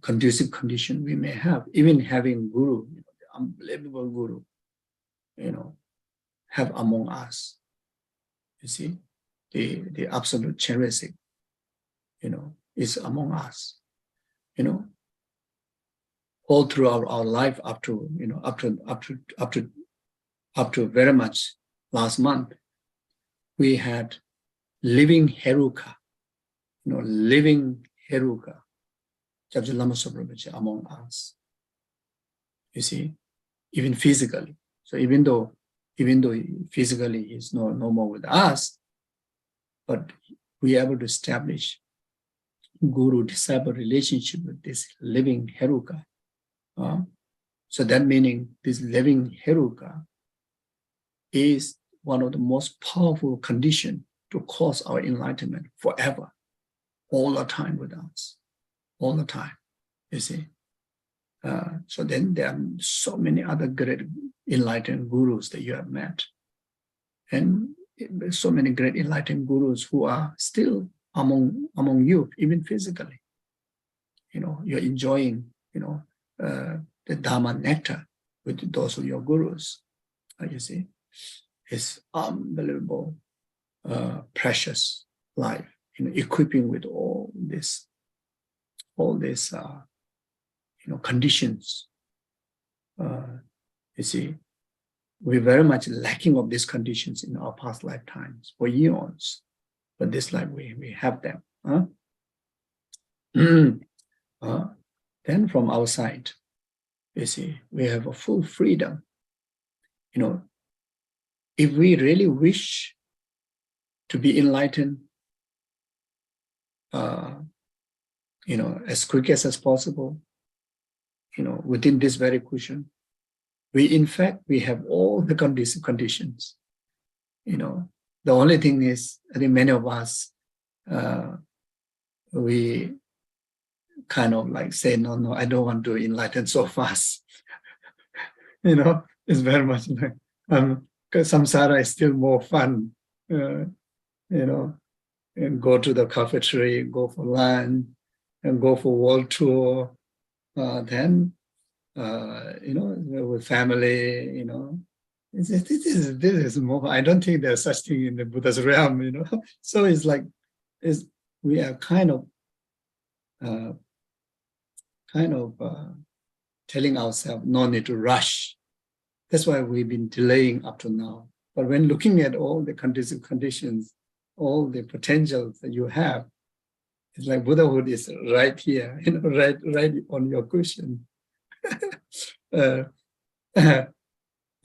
conducive conditions we may have, even having guru, the unbelievable guru, have among us. You see, the absolute cherishing, is among us. All throughout our life up to very much last month, we had living Heruka, living Heruka, Kyabje Lama Zopa Rinpoches among us. You see, even physically. So even though physically he's no more with us, but we are able to establish guru-disciple relationship with this living Heruka. So that meaning this living Heruka is one of the most powerful conditions to cause our enlightenment forever, all the time with us, all the time, you see. So then there are so many other great enlightened gurus that you have met. And so many great enlightened gurus who are still among you, even physically. You're enjoying, the Dharma nectar with those of your gurus. You see, it's unbelievable, precious life, equipping with all these conditions. You see, we're very much lacking of these conditions in our past lifetimes for eons, but this life we have them. Then from outside, you see, we have a full freedom. If we really wish to be enlightened, as quick as possible, within this very cushion, we have all the conducive conditions. The only thing is, I think many of us, we kind of like say, no, I don't want to enlighten so fast. It's very much like, because samsara is still more fun, and go to the cafeteria, go for lunch, and go for world tour, then, with family, this is more, I don't think there's such thing in the Buddha's realm, So it's like, we are kind of telling ourselves no need to rush. That's why we've been delaying up to now. But when looking at all the conducive conditions, all the potentials that you have, it's like Buddhahood is right here, right on your cushion.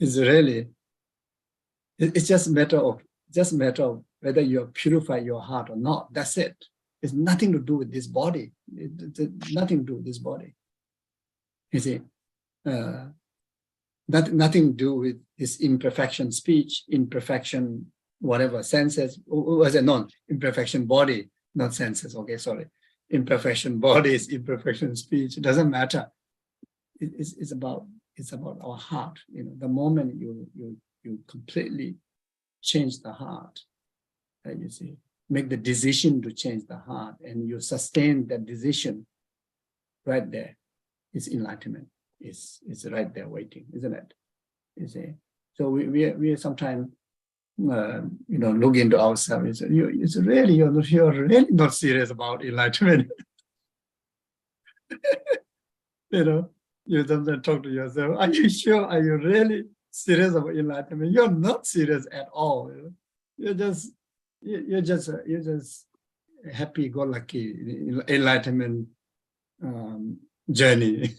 It's really, it's just a matter of whether you have purified your heart or not. That's it. It's nothing to do with this body. It's nothing to do with this body. You see, nothing to do with this imperfection speech, imperfection, whatever, senses, was it non imperfection body, not senses. Okay, sorry. Imperfection bodies, imperfection speech. It doesn't matter. It's about our heart. You know, the moment you completely change the heart, you see, make the decision to change the heart, and you sustain that decision, right there is enlightenment. It's right there waiting, isn't it? You see. So we sometimes look into ourselves. You're really not serious about enlightenment. You know, you sometimes talk to yourself. Are you sure? Are you really serious about enlightenment? You're not serious at all. You know? You're just happy-go-lucky enlightenment journey.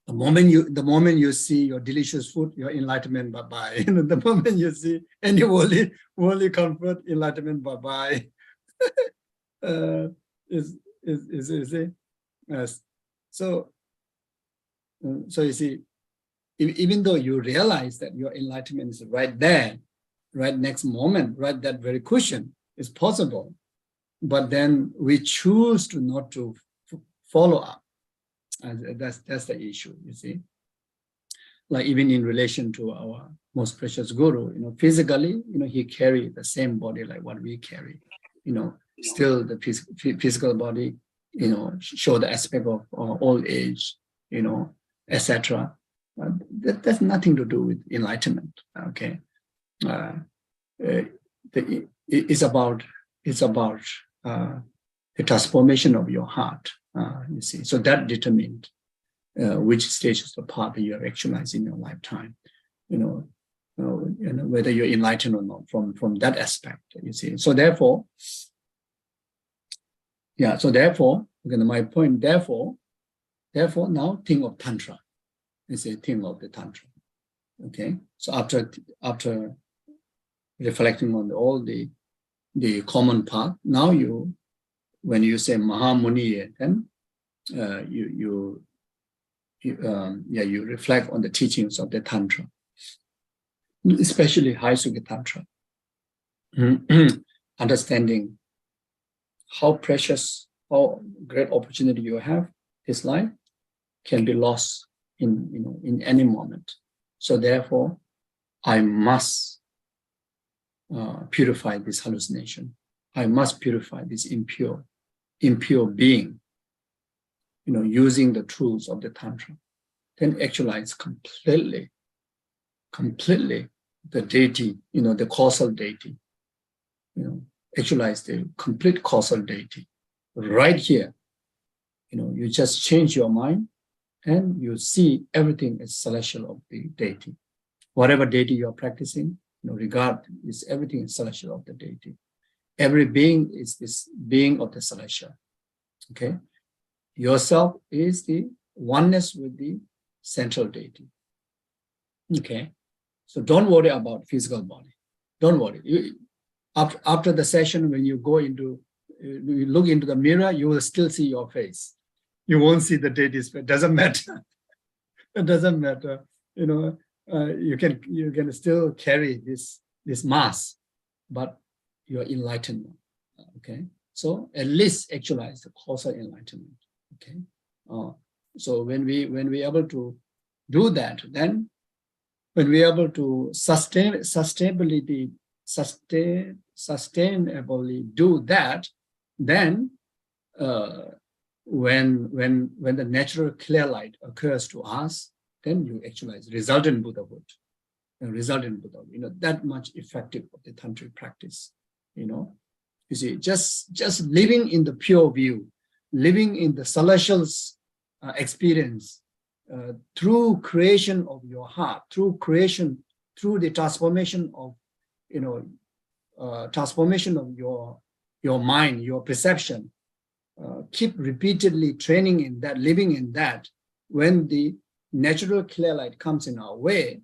The moment you see your delicious food, your enlightenment, bye-bye. You know, the moment you see any worldly comfort, enlightenment, bye-bye. So you see, even though you realize that your enlightenment is right there, right next moment, right that very cushion, is possible, but then we choose to not to follow up. And that's the issue, you see. Like even in relation to our most precious guru, you know, physically, you know, he carried the same body like what we carry, you know, still the physical body, you know, show the aspect of old age, you know, etc. That's nothing to do with enlightenment. Okay, it's about the transformation of your heart. You see, so that determined which stages of the path you have actualized in your lifetime. You know, whether you're enlightened or not from that aspect. You see, so therefore, yeah. So therefore, again, my point. Therefore, now think of tantra. It's a thing of the tantra. Okay, so after reflecting on all the common path, now when you say Mahamuni, then you reflect on the teachings of the tantra, especially High Sukha Tantra, understanding how precious, how great opportunity you have. This life can be lost in any moment. So therefore, I must purify this hallucination. I must purify this impure being, you know, using the truths of the Tantra. Then actualize completely the deity, you know, the causal deity, you know, actualize the complete causal deity right here. You know, you just change your mind and you see everything as celestial of the deity. Whatever deity you are practicing, you know, regard is everything is celestial of the deity. Every being is this being of the celestial. Okay, yourself is the oneness with the central deity. Okay, so don't worry about physical body. Don't worry. After the session, when you look into the mirror, you will still see your face. You won't see the deity's face. Doesn't matter. It doesn't matter. You know, you can still carry this mask, but you're enlightened. Okay, so at least actualize the causal enlightenment. Okay, so when we able to do that, then when we able to sustainably do that, then when the natural clear light occurs to us, then you actualize resultant Buddhahood. Resultant Buddhahood, you know, that much effective of the tantric practice. You know, you see, just living in the pure view, living in the celestial experience, through creation of your heart, through the transformation of, you know, transformation of your mind, your perception. Keep repeatedly training in that, living in that. When the natural clear light comes in our way,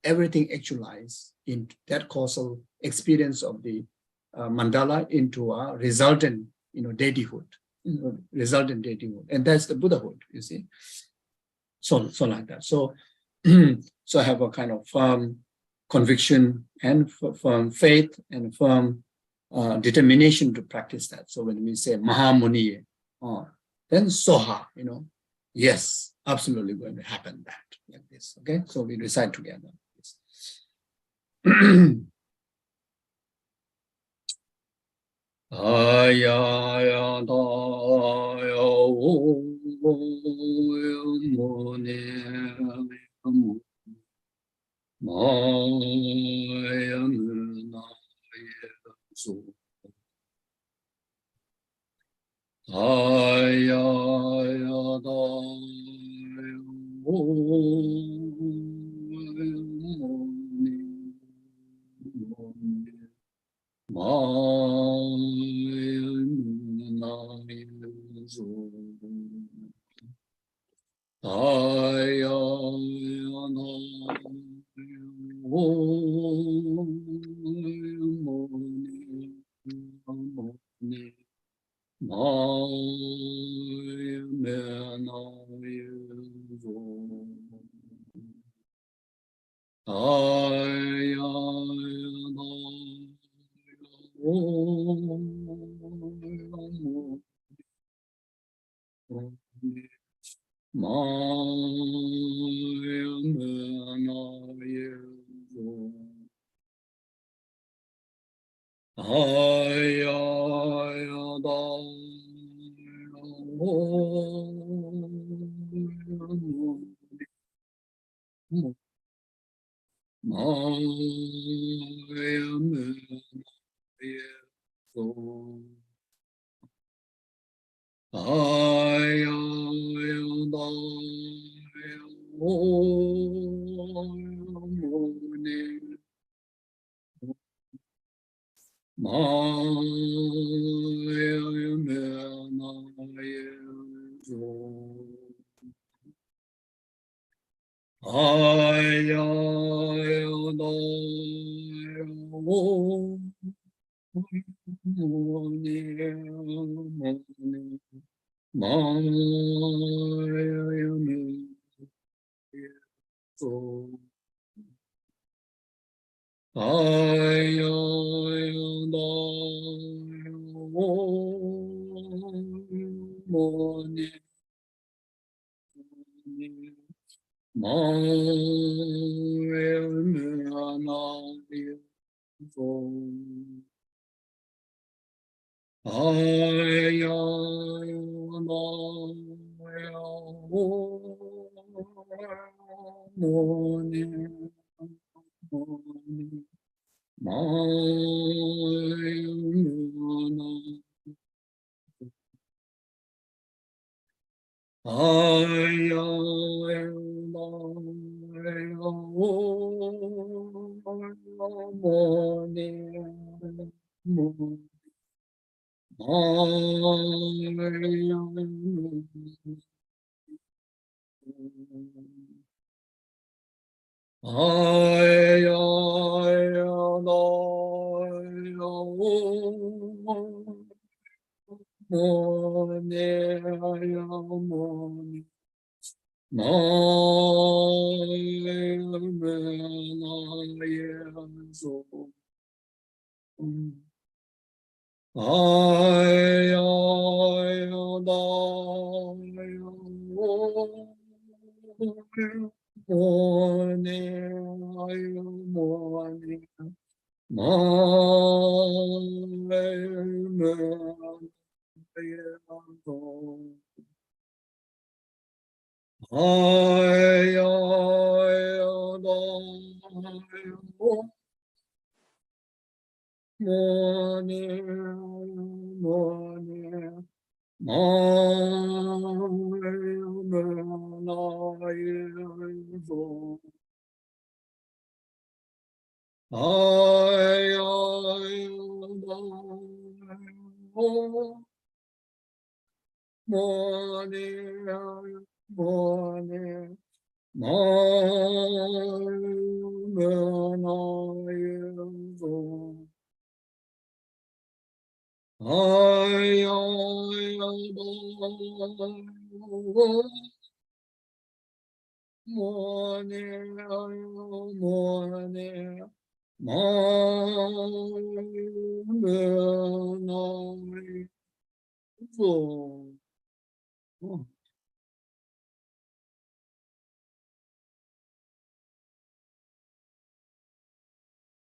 everything actualized in that causal experience of the mandala into a resultant, deityhood, resultant deityhood, and that's the Buddhahood. You see, so like that. So, so I have a kind of firm conviction and firm faith and firm determination to practice that. So when we say Mahamuni, then Soha, yes, absolutely going to happen that like this. Okay, so we recite together. Aya da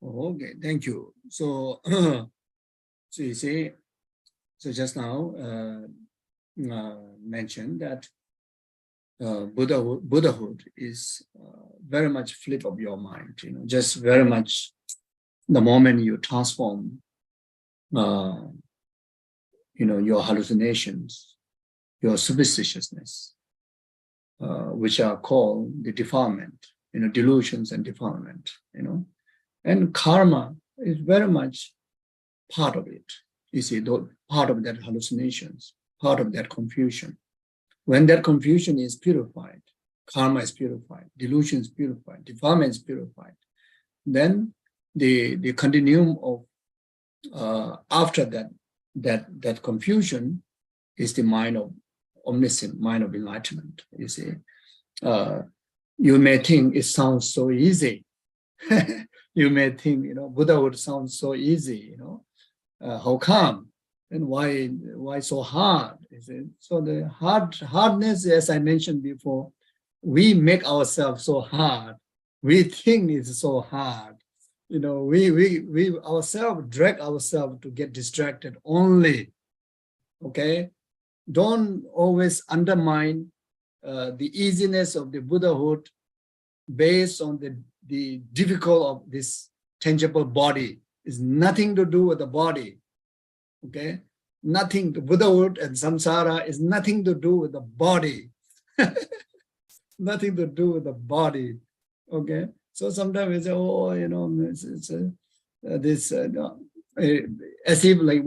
Okay, thank you. So, so you see, so just now mentioned that Buddhahood is very much flip of your mind, just very much the moment you transform, your hallucinations, your superstitiousness, which are called the defilement, delusions and defilement, and karma is very much part of it. You see, part of that hallucinations, part of that confusion. When that confusion is purified, karma is purified, delusion is purified, defilement is purified, then the continuum of after that confusion is the mind of omniscient, mind of enlightenment. You see, you may think it sounds so easy. You may think, Buddhahood sounds so easy. How come? And why so hard? Is it? So the hardness, as I mentioned before, we make ourselves so hard. We think it's so hard. We ourselves drag ourselves to get distracted only. Okay, don't always undermine the easiness of the Buddhahood based on the difficult of this tangible body. It's nothing to do with the body. Okay, nothing. Buddhahood and samsara is nothing to do with the body. Nothing to do with the body. Okay, so sometimes we say, oh, as if like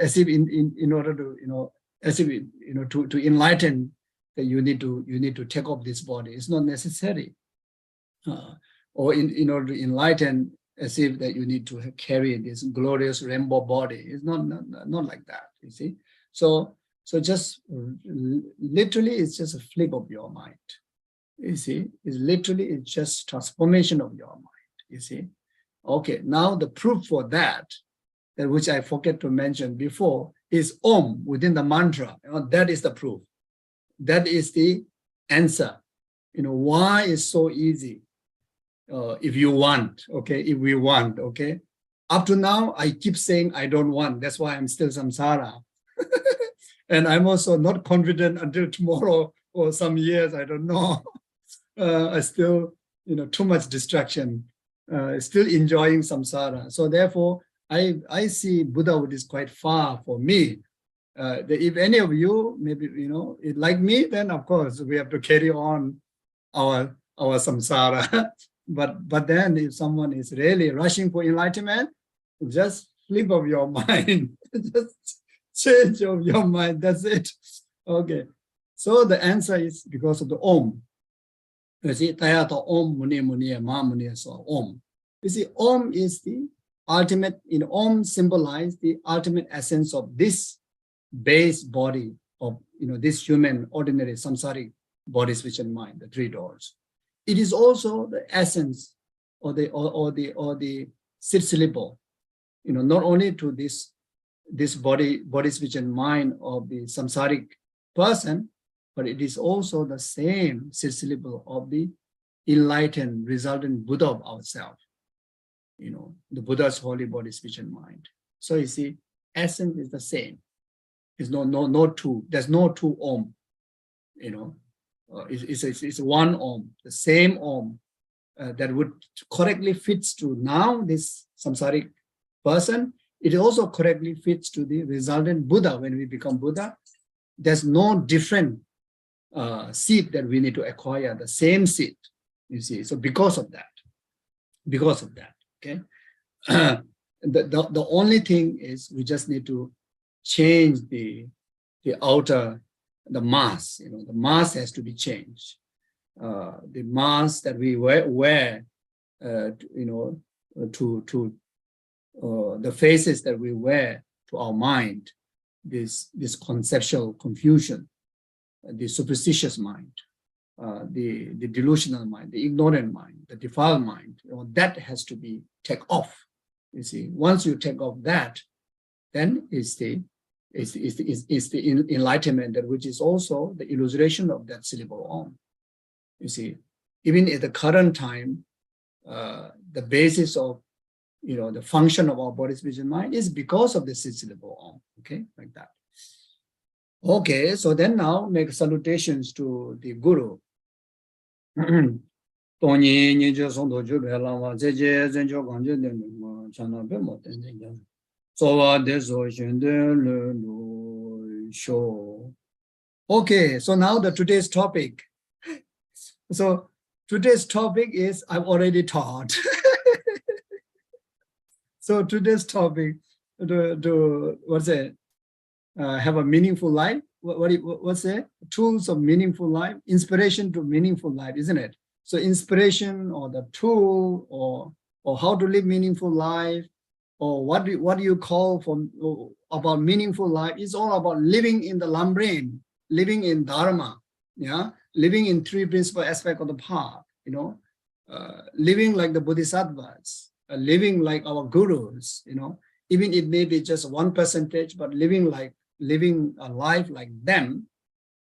as if in order to as if to enlighten, that you need to take off this body. It's not necessary. Or in order to enlighten, as if that you need to carry this glorious rainbow body. It's not like that, you see. So just literally, it's just a flip of your mind. You see, it's just transformation of your mind. You see. Okay, now the proof for that which I forget to mention before, is Om within the mantra. That is the proof. That is the answer. Why is so easy? If you want, okay, if we want, okay. Up to now, I keep saying I don't want. That's why I'm still samsara. And I'm also not confident until tomorrow or some years, I don't know. I still, too much distraction, still enjoying samsara. So therefore, I see Buddhahood is quite far for me. If any of you, maybe, like me, then of course we have to carry on our samsara. But then if someone is really rushing for enlightenment, just flip of your mind, just change of your mind, that's it. Okay, so the answer is because of the Om. You see, Tayata Om Muni Muni Ma Muni, so Om. You see, Om is the ultimate, Om symbolizes the ultimate essence of this base body of, this human, ordinary, samsaric body, speech, and mind, the three doors. It is also the essence or the sit syllable, not only to this body, speech, and mind of the samsaric person, but it is also the same sit syllable of the enlightened, resultant Buddha of ourselves. The Buddha's holy body, speech, and mind. So you see, essence is the same. There's no two. There's no two Om. It's one Om, the same Om that would correctly fits to now this samsaric person. It also correctly fits to the resultant Buddha when we become Buddha. There's no different seed that we need to acquire, the same seed, you see. So because of that, okay. The only thing is we just need to change the outer, the mass, the mass has to be changed. the mask that we wear, the faces that we wear to our mind, this conceptual confusion, the superstitious mind, the delusional mind, the ignorant mind, the defiled mind, that has to be taken off. You see, once you take off that, then it's the enlightenment, which is also the illustration of that syllable Om. You see, even at the current time, the basis of the function of our body, speech, and mind is because of the syllable Om. Okay, like that. Okay, so then now make salutations to the Guru. Okay, so now today's topic. So today's topic is, I've already taught. So today's topic, what's it? Have a meaningful life. What's it? Tools of meaningful life. Inspiration to meaningful life, isn't it? So inspiration, or the tool, or how to live meaningful life, or what do you call about meaningful life? It's all about living in the Lambrain, living in Dharma, yeah, living in three principal aspects of the path, living like the Bodhisattvas, living like our gurus, even it may be just 1%, but living a life like them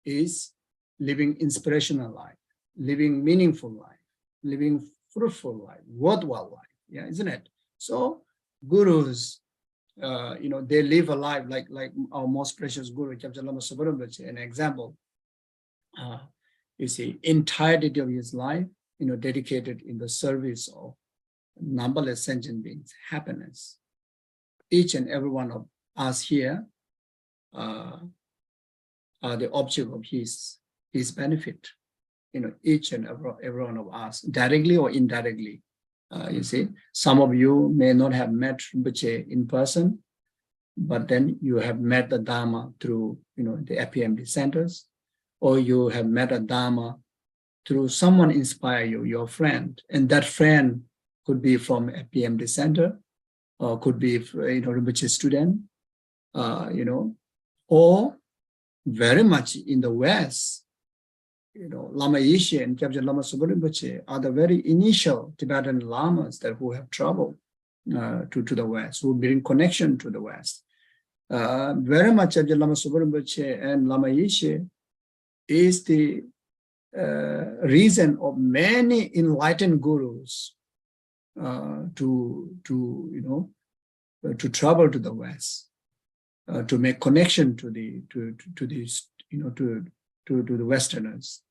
is living inspirational life, living meaningful life, living fruitful life, worthwhile life, yeah, isn't it? So gurus, they live a life like our most precious guru, Kyabje Lama Zopa Rinpoches, an example. You see, entirety of his life, dedicated in the service of numberless sentient beings, happiness. Each and every one of us here are the object of his benefit. Each and every one of us, directly or indirectly. You see, some of you may not have met Rinpoche in person, but then you have met the Dharma through, the FPMD centers, or you have met a Dharma through someone inspire you, your friend, and that friend could be from FPMD center, or could be, Rinpoche student, or very much in the West, Lama Yeshe and Kyabje Lama Zopa Rinpoche are the very initial Tibetan lamas who have traveled to the West, who bring connection to the West. Very much Kyabje Lama Zopa Rinpoche and Lama Yeshe is the reason of many enlightened gurus to travel to the West, to make connection to the Westerners,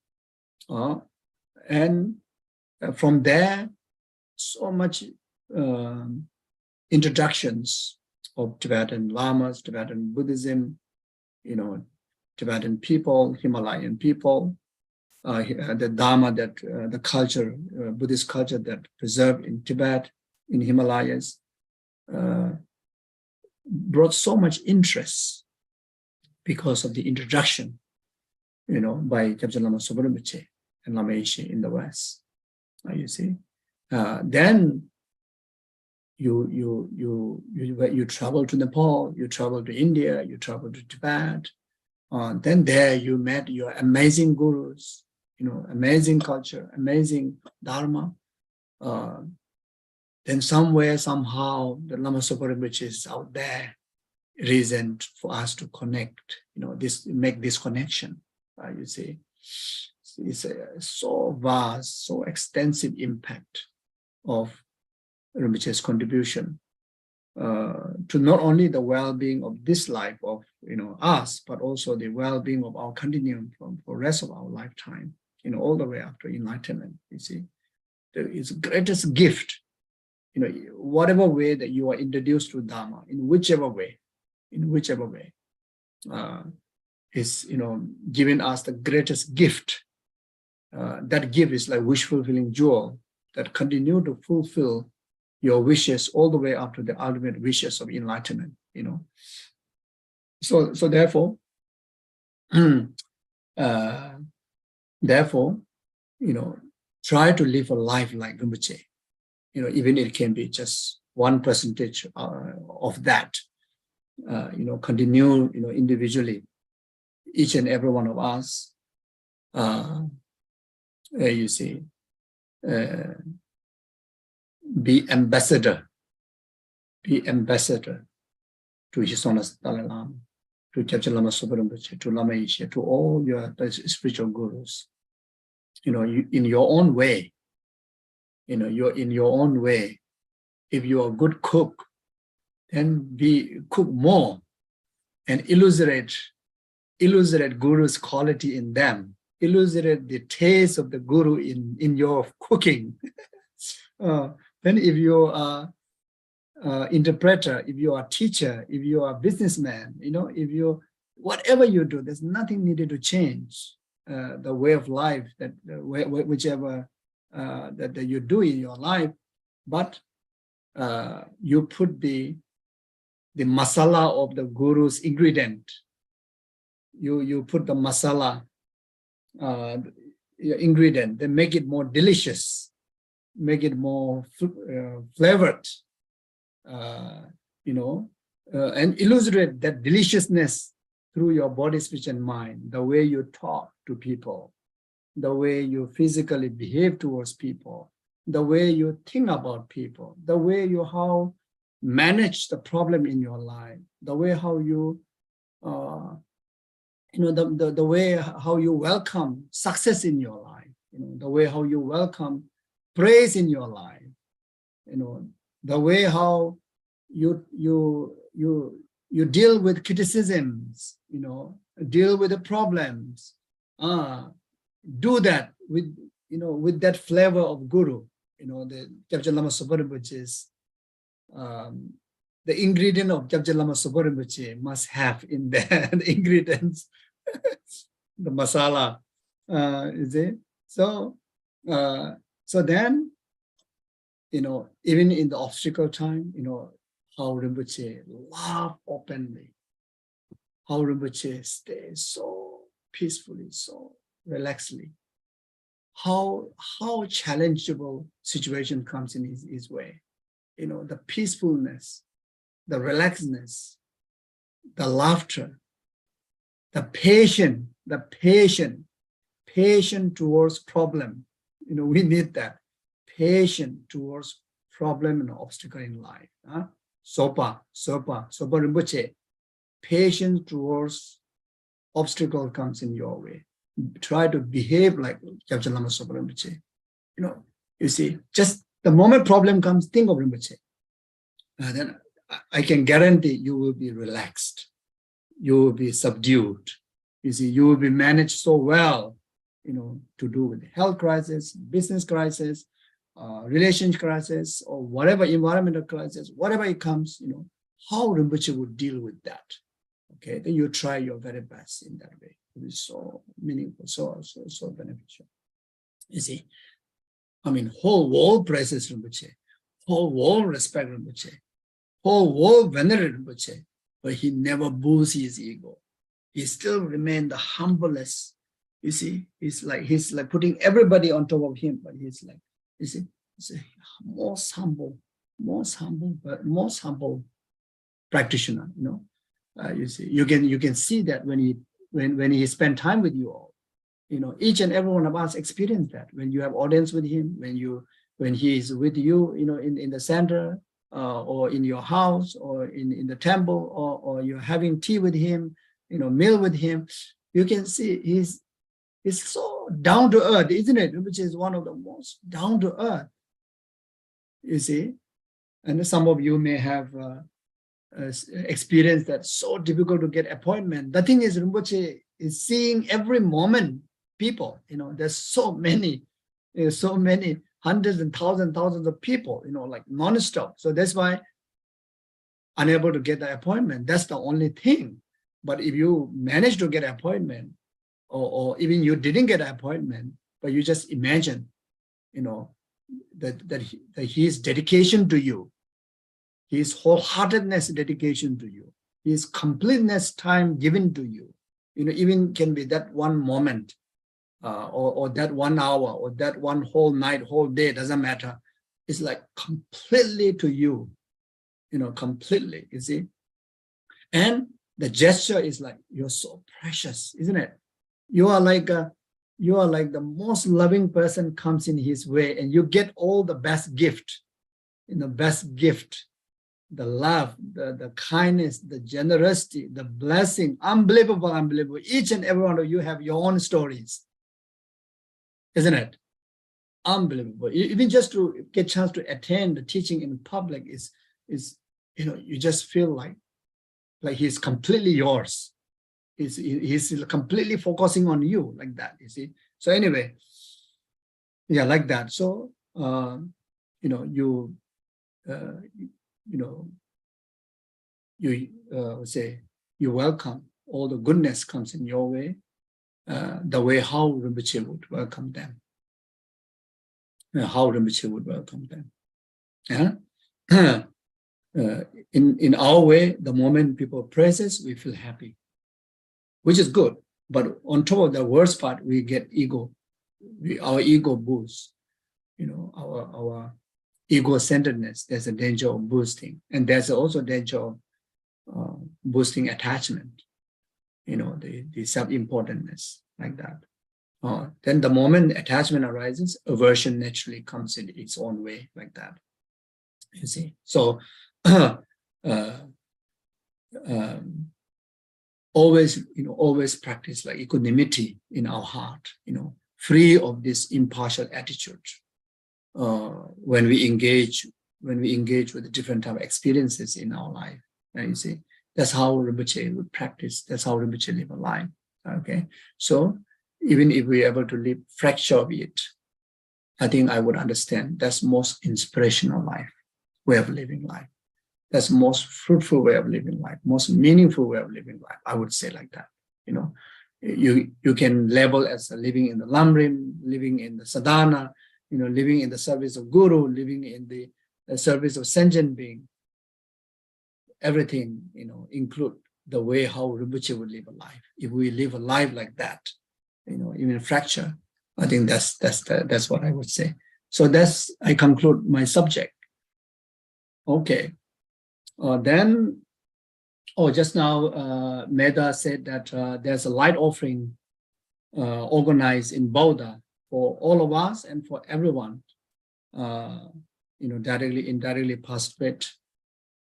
and from there, so much introductions of Tibetan lamas, Tibetan Buddhism, Tibetan people, Himalayan people, the Dharma the culture, Buddhist culture that preserved in Tibet, in Himalayas, brought so much interest because of the introduction, by Kyabje Lama Zopa Rinpoche and Lama Yeshe in the West. You see, then you travel to Nepal, you travel to India, you travel to Tibet. Then there you met your amazing gurus, amazing culture, amazing Dharma. Then somewhere, somehow, the Lama Zopa Rinpoche is out there, reason for us to connect, make this connection. You see, it's a so vast, so extensive impact of Rinpoche's contribution to not only the well-being of this life of us, but also the well-being of our continuum for the rest of our lifetime, all the way after enlightenment. You see, it's the greatest gift. Whatever way that you are introduced to Dharma, in whichever way, is giving us the greatest gift. That gift is like wish-fulfilling jewel that continue to fulfill your wishes all the way up to the ultimate wishes of enlightenment. So therefore, try to live a life like Rinpoche. Even it can be just 1% of that. Continue, individually, each and every one of us, be ambassador to His Holiness Dalai Lama, to Kyabje Lama Zopa Rinpoche, to Lama Yeshe, to all your spiritual gurus. In your own way, you're in your own way. If you're a good cook, then cook more and illustrate guru's quality in them. Illustrate the taste of the guru in your cooking. Then if you are interpreter, if you are a teacher, if you are a businessman, if you, whatever you do, there's nothing needed to change the way of life, that whichever that you do in your life, but you put the masala of the guru's ingredient. You put the masala ingredient, they make it more delicious, make it more flavored, and illustrate that deliciousness through your body, speech, and mind, the way you talk to people, the way you physically behave towards people, the way you think about people, the way you how manage the problem in your life, the way how you, the way how you welcome success in your life, the way how you welcome praise in your life, the way how you deal with criticisms, deal with the problems. Do that with that flavor of guru. The Kyabje Lama Zopa Rinpoche's, the ingredient of Kyabje Lama Zopa Rinpoche must have in there the ingredients, the masala, is it? So then, even in the obstacle time, how Rinpoche laugh openly, how Rinpoche stays so peacefully, so relaxedly, how challengeable situation comes in his way, the peacefulness, the relaxedness, the laughter, the patient towards problem. We need that patient towards problem and obstacle in life. Zopa Rinpoche, patience towards obstacle comes in your way. Try to behave like Kyabje Lama Zopa Rinpoche. You see, just the moment problem comes, think of Rinpoche. Then I can guarantee you will be relaxed. You will be subdued. You see, you will be managed so well, to do with health crisis, business crisis, relationship crisis, or whatever environmental crisis, whatever it comes, how Rinpoche would deal with that. Okay, then you try your very best in that way. It is so meaningful, so beneficial. You see, whole world praises Rinpoche, whole world respect Rinpoche, whole world venerate Rinpoche, but he never boasts his ego. He still remained the humblest. You see, he's like putting everybody on top of him, but he's like, you see, he's a most humble practitioner. You see, you can see that when he spend time with you all. Each and every one of us experience that when you have audience with him, when he is with you, in the center, or in your house, or in the temple, or you're having tea with him, meal with him. You can see he's so down to earth, isn't it? Which is one of the most down to earth. You see, and some of you may have experienced that so difficult to get appointment. The thing is, Rinpoche is seeing every moment people. There's so many hundreds and thousands of people. Like non-stop. So that's why unable to get the appointment. That's the only thing. But if you manage to get an appointment, or even you didn't get an appointment, but you just imagine, that his dedication to you, his wholeheartedness dedication to you, his completeness time given to you, even can be that one moment, or that 1 hour, or that one whole night, whole day, doesn't matter. It's like completely to you, completely, you see. And the gesture is like, you're so precious, isn't it? You are like the most loving person comes in his way, and you get all the best gift, best gift, the love, the kindness, the generosity, the blessing, unbelievable, unbelievable. Each and every one of you have your own stories, isn't it? Unbelievable. Even just to get a chance to attend the teaching in public is you just feel like he's completely yours. He's completely focusing on you, like that, you see. So anyway, yeah, like that. So you say you welcome all the goodness comes in your way, the way how Rinpoche would welcome them. How Rinpoche would welcome them. Yeah? In our way, the moment people praise us, we feel happy, which is good. But on top of the worst part, we get ego. Our ego boosts. Our ego-centeredness. There's a danger of boosting, and there's also danger of boosting attachment. The self-importantness, like that. Then the moment attachment arises, aversion naturally comes in its own way, like that. You see. So always practice like equanimity in our heart, free of this impartial attitude. When we engage with the different type of experiences in our life, you see, that's how Rinpoche would practice. That's how Rinpoche live a life. Okay, so even if we're able to live fracture of it, I think I would understand that's most inspirational life, way of living life. That's most fruitful way of living life, most meaningful way of living life. I would say like that. You can label as living in the Lamrim, living in the sadhana, living in the service of Guru, living in the service of sentient being. Everything, include the way how Rinpoche would live a life. If we live a life like that, even fracture, I think that's what I would say. So I conclude my subject. Okay. Then just now, Meda said that there's a light offering organized in Buddha for all of us and for everyone, directly, indirectly participate,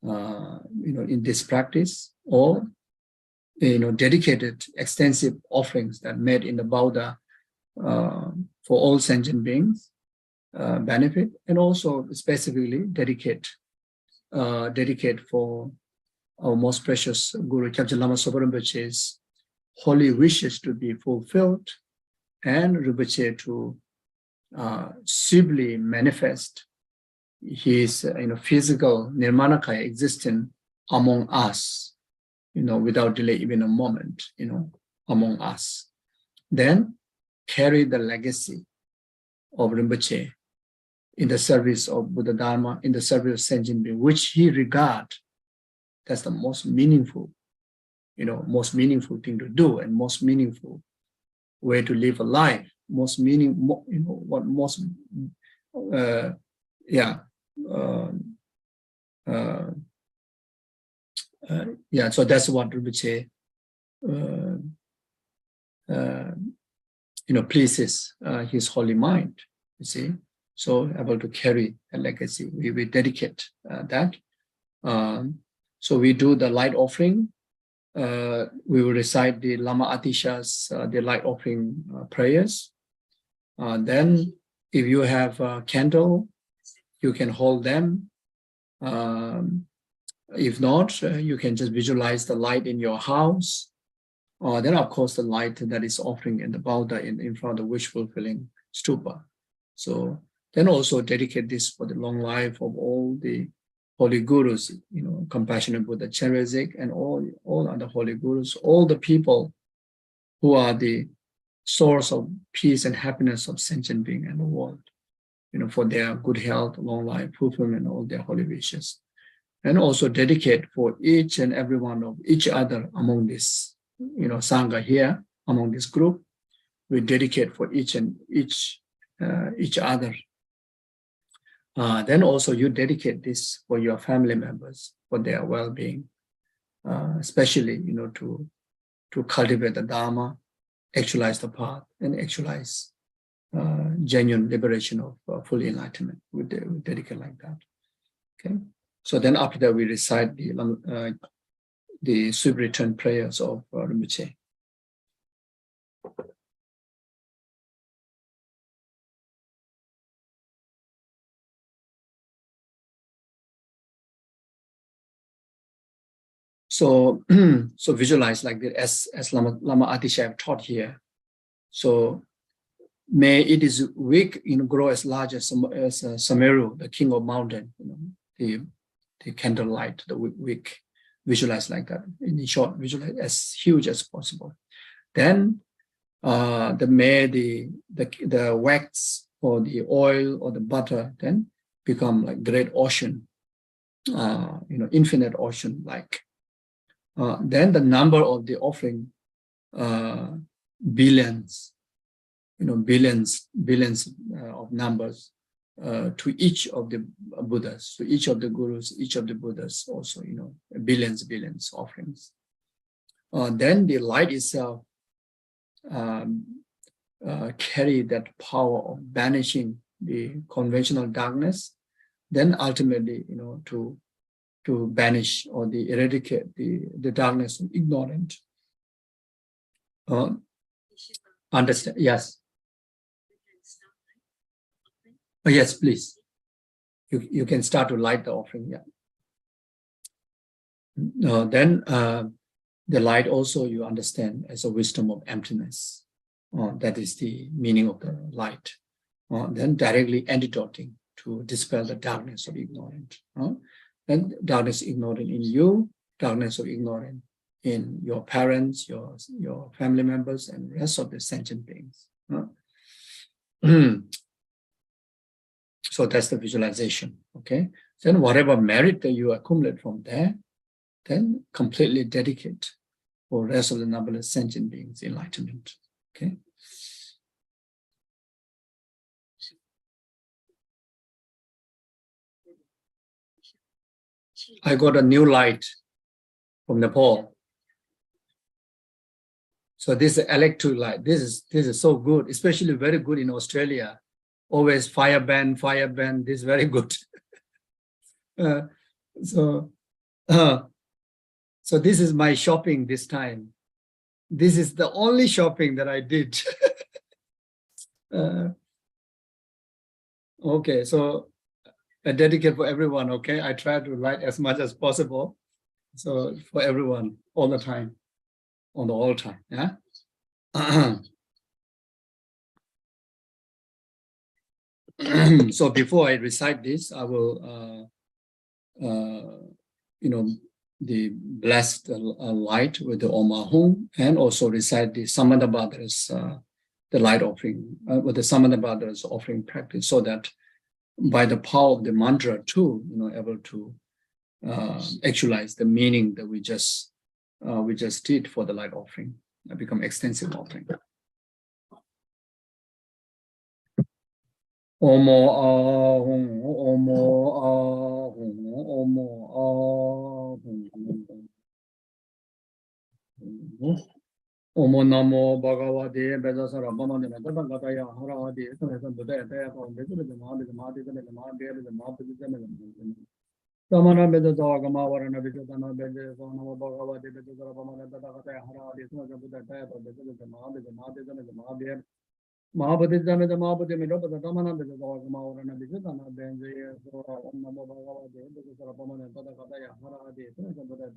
in this practice, or, dedicated extensive offerings that made in the Buddha for all sentient beings benefit, and also specifically dedicate for our most precious Guru Kyabje Lama Zopa Rinpoche's holy wishes to be fulfilled, and Rinpoche to suitably manifest his physical Nirmanakaya existence among us, without delay even a moment, among us. Then carry the legacy of Rinpoche in the service of Buddha Dharma, in the service of sentient being, which he regard that's the most meaningful, thing to do, and most meaningful way to live a life. So that's what Rinpoche, pleases his holy mind, you see. So able to carry a legacy, we dedicate that. So we do the light offering. We will recite the Lama Atisha's, the light offering prayers. Then if you have a candle, you can hold them. If not, you can just visualize the light in your house. Then of course the light that is offering in the Buddha in front of the wish-fulfilling stupa. So then also dedicate this for the long life of all the holy gurus, compassionate Buddha, Cherezik, and all other holy gurus, all the people who are the source of peace and happiness of sentient being and the world, for their good health, long life, fulfillment, all their holy wishes. And also dedicate for each and every one of each other among this, Sangha here, among this group. we dedicate for each other. Then also you dedicate this for your family members, for their well-being, especially, to cultivate the Dharma, actualize the path, and actualize genuine liberation of full enlightenment. We dedicate like that. Okay. So then after that, we recite the sweet return prayers of Rinpoche. So, visualize like this as Lama Atisha taught here. So may it is wick, grow as large as Sameru, the king of mountain. The candlelight, the wick. Visualize like that. In short, visualize as huge as possible. Then may the wax or the oil or the butter then become like great ocean, infinite ocean like. Then the number of the offering, billions of numbers to each of the Buddhas, to each of the Gurus, each of the Buddhas also, billions offerings. Then the light itself carry that power of banishing the conventional darkness, then ultimately, to banish or eradicate the darkness of ignorant. Understand? Yes. Oh, yes, please. You can start to light the offering. Yeah. Then the light also you understand as a wisdom of emptiness. That is the meaning of the light. Then directly antidoting to dispel the darkness of ignorant. And darkness ignorant in you, darkness of ignorant in your parents, your family members, and the rest of the sentient beings. So that's the visualization. Okay. Then whatever merit that you accumulate from there, then completely dedicate for the rest of the numberless sentient beings enlightenment. Okay. I got a new light from Nepal. So this is electric light. This is so good, especially very good in Australia. Always fire ban. This is very good. So this is my shopping this time. This is the only shopping that I did. Okay, so I dedicate for everyone, okay? I try to light as much as possible. So for everyone, all the time, on the altar, yeah? So before I recite this, I will, the blessed light with the Om Ahum, and also recite the Samantabhadras, the light offering, with the Samantabhadras offering practice, so that by the power of the mantra too, able to actualize the meaning that we just did for the light offering, become extensive offering. Omo Ahum, Omo Ahum, Omo Ahum. Omo Namo Bhagavate Bedasara Bhamane Gataya Harahadi Buddha Samana Bedasa Gamavarana Vidana Bede Sonama Bhagavate Bedasara Bhamane Gataya Harahadi Buddha Mahabodhijana the Mahabodhi Midopa the Tamana Bedasama and Abhijana Benze Namo Bhagavate Bedasara Patakataya Haradi Buddha the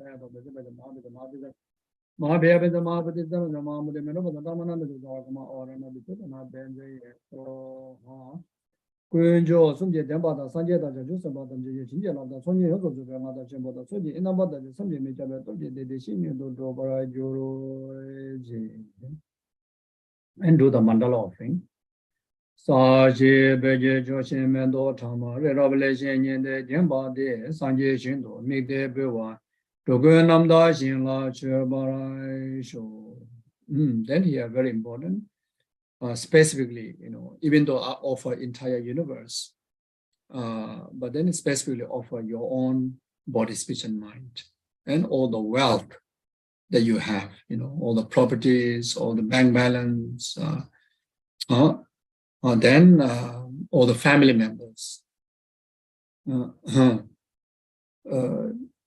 Mahabhaya the Mahabodhijana the Mahabodhi Midopa the Tamana Bedasama or an Abhijana Benze Kunjo Sunja Dembata Sanjeta Jusaba and Jinjala the Sonia Yoga Chimbo Soji in about the Sunja Michabeto the Shinu do Dobara Juro and do the mandala offering. Saji Beje Joshin Mendo Tama, Revelation in the Jemba de Sanje Shindo, make the Bewa, Togunam Dashin La Chubarai Show. Then here, very important. specifically, even though I offer entire universe, but then specifically offer your own body, speech, and mind, and all the wealth that you have, all the properties, all the bank balance, then all the family members.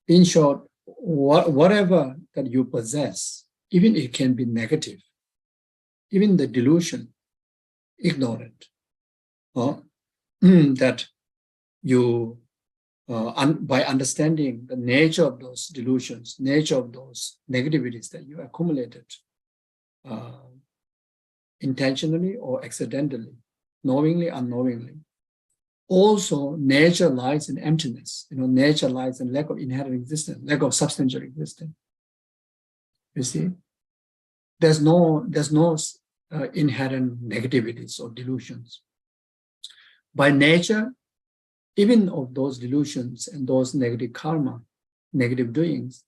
In short, whatever that you possess, even it can be negative, even the delusion, ignore it. That you, by understanding the nature of those delusions, nature of those negativities that you accumulated, intentionally or accidentally, knowingly, unknowingly. Also, nature lies in emptiness. Nature lies in lack of inherent existence, lack of substantial existence. You see, there's no inherent negativities or delusions. By nature, even of those delusions and those negative karma, negative doings,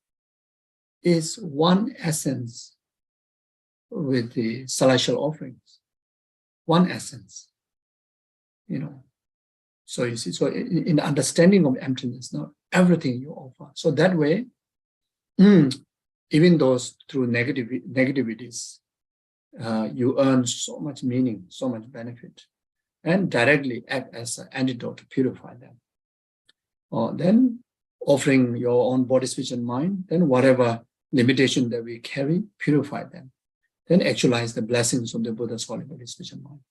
is one essence with the celestial offerings. One essence, So you see, so in the understanding of emptiness, now everything you offer. So that way, even those through negativities, you earn so much meaning, so much benefit, and directly act as an antidote to purify them. Then offering your own body, speech, and mind, then whatever limitation that we carry, purify them. Then actualize the blessings of the Buddha's holy body, speech, and mind.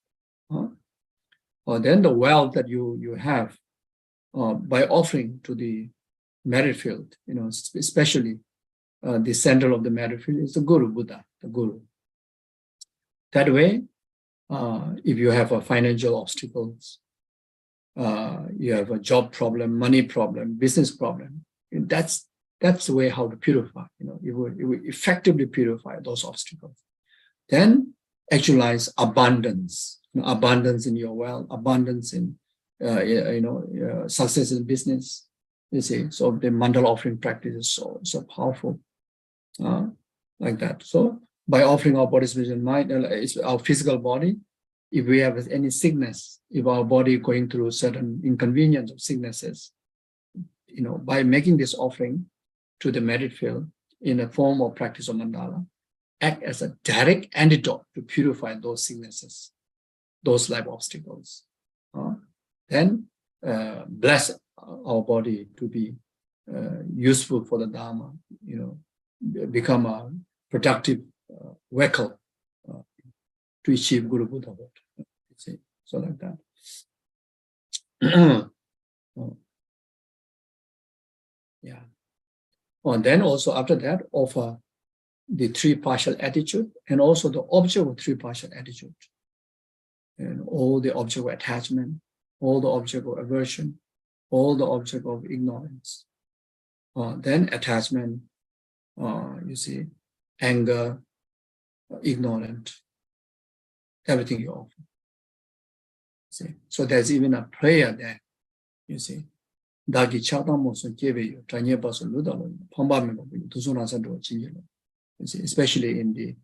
Then the wealth that you have by offering to the merit field, especially the center of the merit field is the Guru Buddha, the Guru. That way, if you have a financial obstacles, you have a job problem, money problem, business problem, that's the way how to purify. It will effectively purify those obstacles. Then actualize abundance. Abundance in your wealth, abundance in success in business. You see, so the mandala offering practice is so powerful, like that. So by offering our body, spirit, and mind, our physical body, if we have any sickness, if our body going through certain inconvenience of sicknesses, by making this offering to the merit field in a form of practice of mandala, act as a direct antidote to purify those sicknesses, those life obstacles. Then bless our body to be useful for the Dharma, become a productive vehicle to achieve Guru Buddhahood. So like that. Yeah. And then also after that, offer the three partial attitude and also the object of three partial attitude. And all the object of attachment, all the object of aversion, all the object of ignorance. Then attachment, you see, anger, ignorant, everything you offer. See? So there's even a prayer there, you see. Dagi chakdamosun keveyo, tanyebasun ludalo, pambamemo, tusunasando chinjilo. You see, especially in the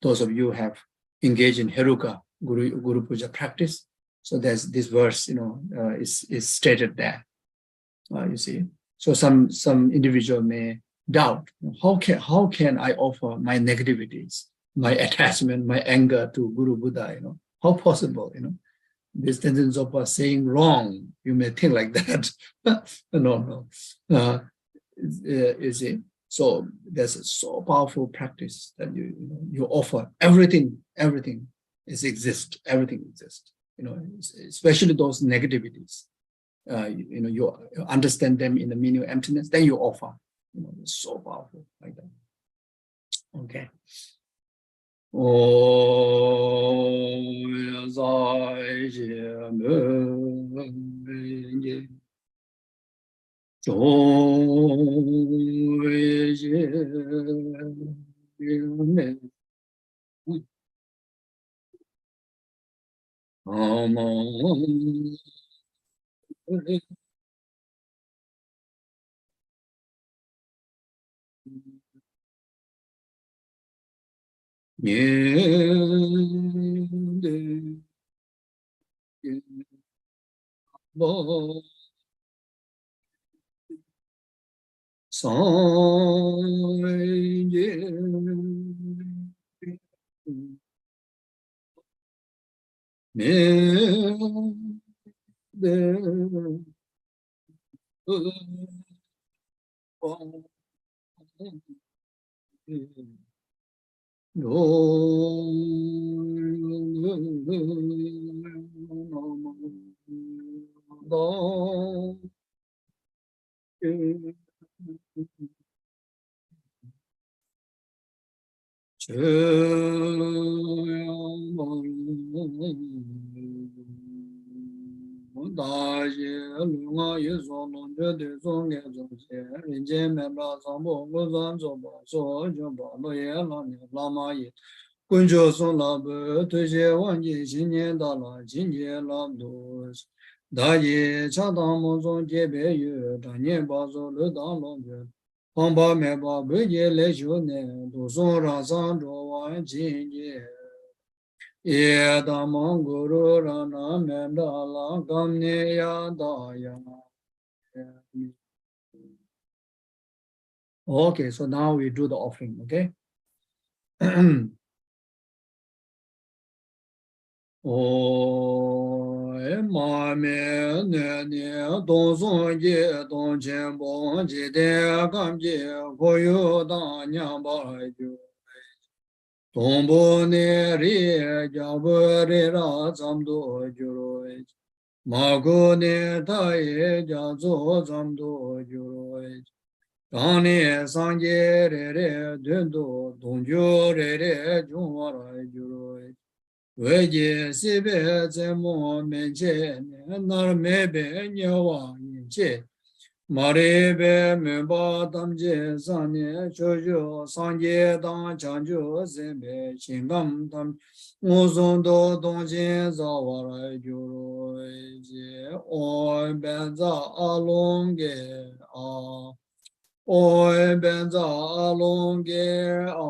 those of you who have engaged in Heruka Guru Puja practice. So there's this verse, is stated there. You see, so some individual may doubt, how can I offer my negativities, my attachment, my anger to Guru Buddha? How possible? This Tenzin Zopa saying wrong. You may think like that. No. You see, so there's a so powerful practice that you offer everything exists. Everything exists. Especially those negativities. You understand them in the meaning of emptiness, then you offer. It's so powerful like that. Okay. Kunjo son labu, tuje wanji, xinyen dala, jinje labdu, daye, chadang monzon, jebe yu, danyen bazo, le dang long yu, pamba meba, beje le shu ne, do son rasan, jo wan, jinje, ye damang guru rana, mendala, gamne ya, daya. Okay, so now we do the offering, okay? Ma me ne ne dong song je dong chen bong je de gam je ko yu dang nyang ba ju dong bo ne ri ja bo re ra zam do ju ro ma go ne ta ye ja zo zam do ju ro dang ne sang je re re dun do dong ju re re ju wa ra ju ro Weje sibe zemo menche nar mebe nyawa yinche marebe meba tamje sanye chojo sanje dang chanjo sembe shingam tam ngozondo dongje zawara gyuro je oi benza alonge a oi benza alonge a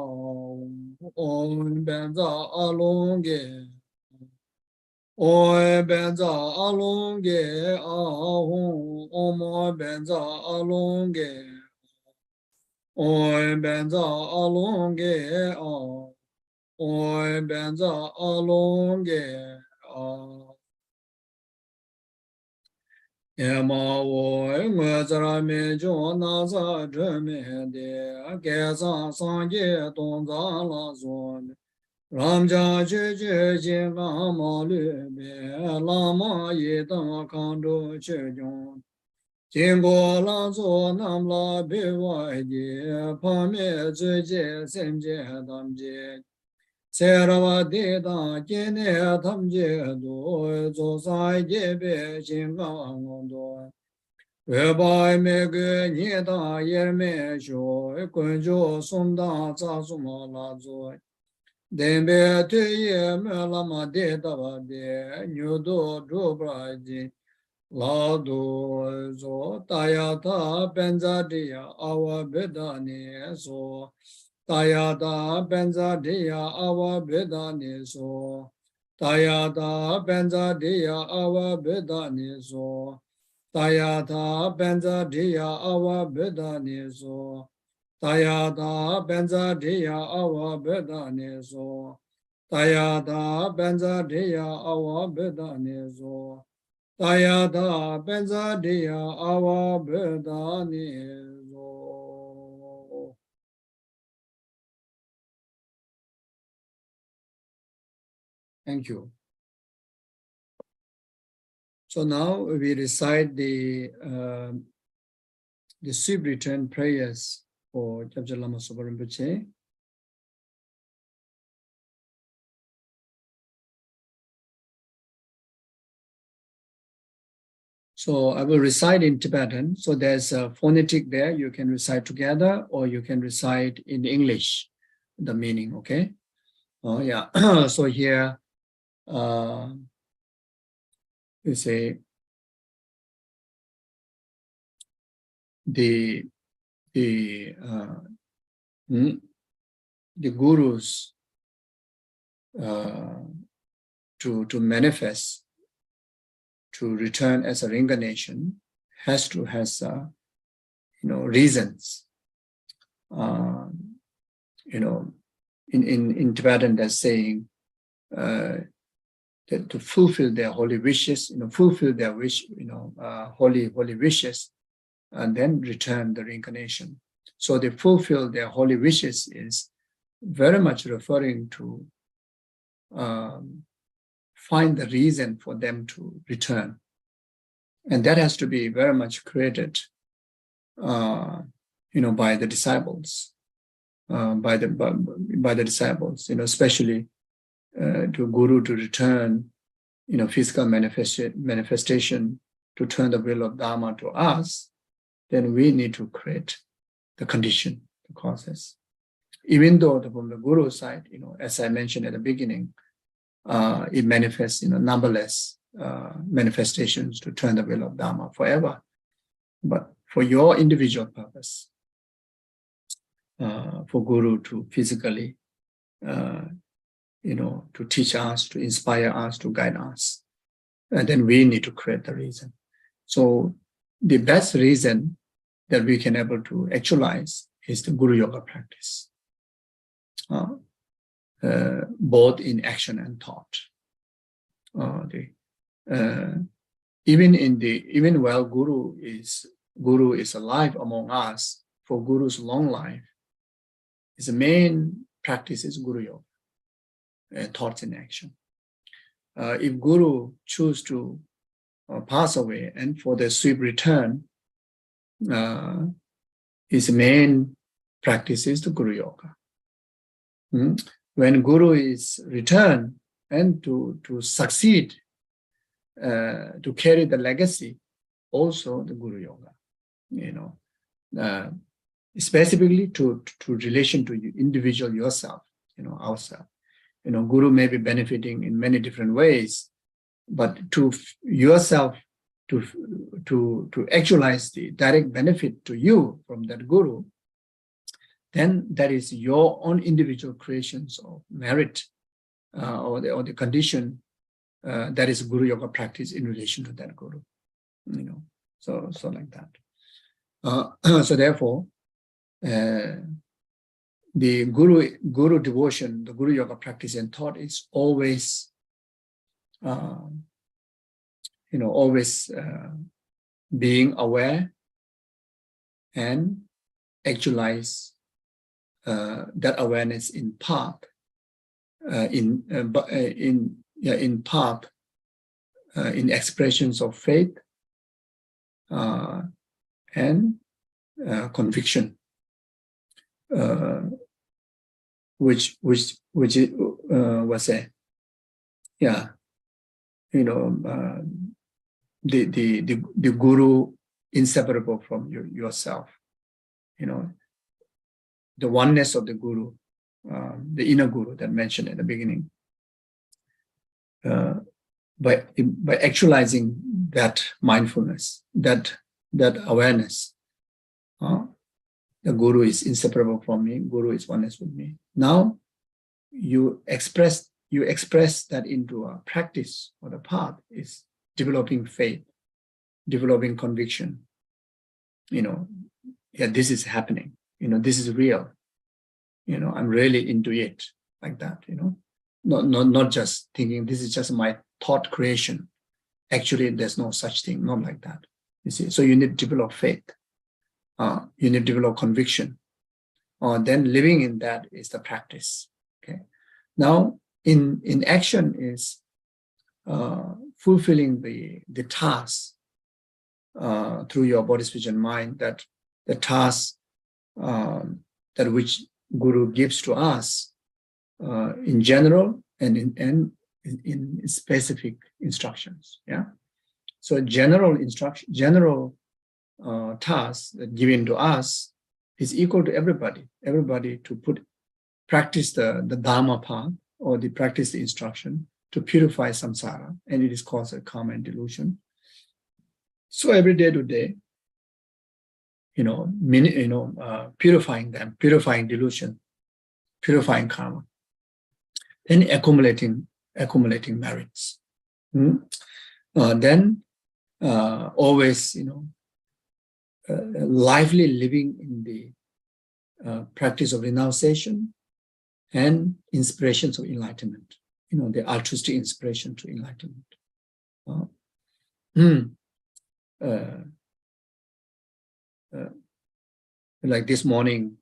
oi benza alonge oi benza alonge a hong omo benza alonge oi benza alonge a oi benza alonge a Yama wo ngwe zara me jo na za zhe me de ge zang sang ye dong za la zon ram ja ju ju jin ga ma lu me la ma ye dang kang du che jong jin bo la zo nam la bi wa ye pa me zhe jie sen jie dam jie Serava deda jene tam je do zo sai je be jin ga ngon do Webai me ge nye da yer me sho kun jo som da za su ma la zo den be te ye me la ma de da ba de nyu do do bra ji la do zo ta ya ta ben za de ya awa be da ne so ta ya ta ben za de ya awa be da ne so ta ya ta ben za de ya awa be da ne so Tayata benza diya awa beda neso. Tayata benza diya awa beda neso. Tayata benza diya awa beda neso. Tayata benza diya awa beda neso. Thank you. So now we recite the sweep return prayers for Kyabje Lama Zopa Rinpoche. So I will recite in Tibetan. So there's a phonetic there. You can recite together or you can recite in English, the meaning, okay? Oh yeah, so here you say the gurus to manifest, to return as a reincarnation, has reasons. In Tibetan, they're saying that to fulfill their holy wishes, fulfill their wish, holy wishes, and then return the reincarnation. So they fulfill their holy wishes is very much referring to find the reason for them to return, and that has to be very much created, by the disciples, by the disciples, especially to Guru to return, physical manifestation to turn the will of Dharma to us. Then we need to create the condition, the causes. Even though from the Guru side, as I mentioned at the beginning, it manifests, numberless manifestations to turn the will of Dharma forever. But for your individual purpose, for Guru to physically, to teach us, to inspire us, to guide us, and then we need to create the reason. So the best reason that we can able to actualize is the Guru Yoga practice, both in action and thought. Even while Guru is alive among us, for Guru's long life, his main practice is Guru Yoga, thoughts in action. If Guru choose to pass away and for the swift return, his main practice is the Guru Yoga. When Guru is returned and to succeed, to carry the legacy, also the Guru Yoga, specifically to relation to individual yourself, ourselves. Guru may be benefiting in many different ways, but to yourself, to actualize the direct benefit to you from that Guru, then that is your own individual creations of merit, or the condition that is Guru Yoga practice in relation to that Guru. So like that. So therefore, the Guru devotion, the Guru Yoga practice and thought is always, always being aware and actualize that awareness in part, in expressions of faith and conviction, which was a the Guru inseparable from yourself, the oneness of the Guru, the inner Guru that mentioned at the beginning. By actualizing that mindfulness, that awareness, the Guru is inseparable from me, Guru is oneness with me. Now you express that into a practice or the path is developing faith, developing conviction. This is happening. This is real. I'm really into it, like that. Not just thinking this is just my thought creation. Actually, there's no such thing. Not like that. You see. So you need to develop faith. You need to develop conviction. Then living in that is the practice. Okay. Now, in action is fulfilling the task through your body, speech, and mind. That the task that which Guru gives to us in general and in specific instructions. Yeah. So general instruction, general tasks given to us is equal to everybody. Everybody to practice the Dharma path or practice the instruction to purify samsara, and it is called a karma and delusion. So every day to day, purifying them, purifying delusion, purifying karma. then accumulating merits. Then always, lively living in the practice of renunciation and inspirations of enlightenment. The altruistic inspiration to enlightenment. Like this morning,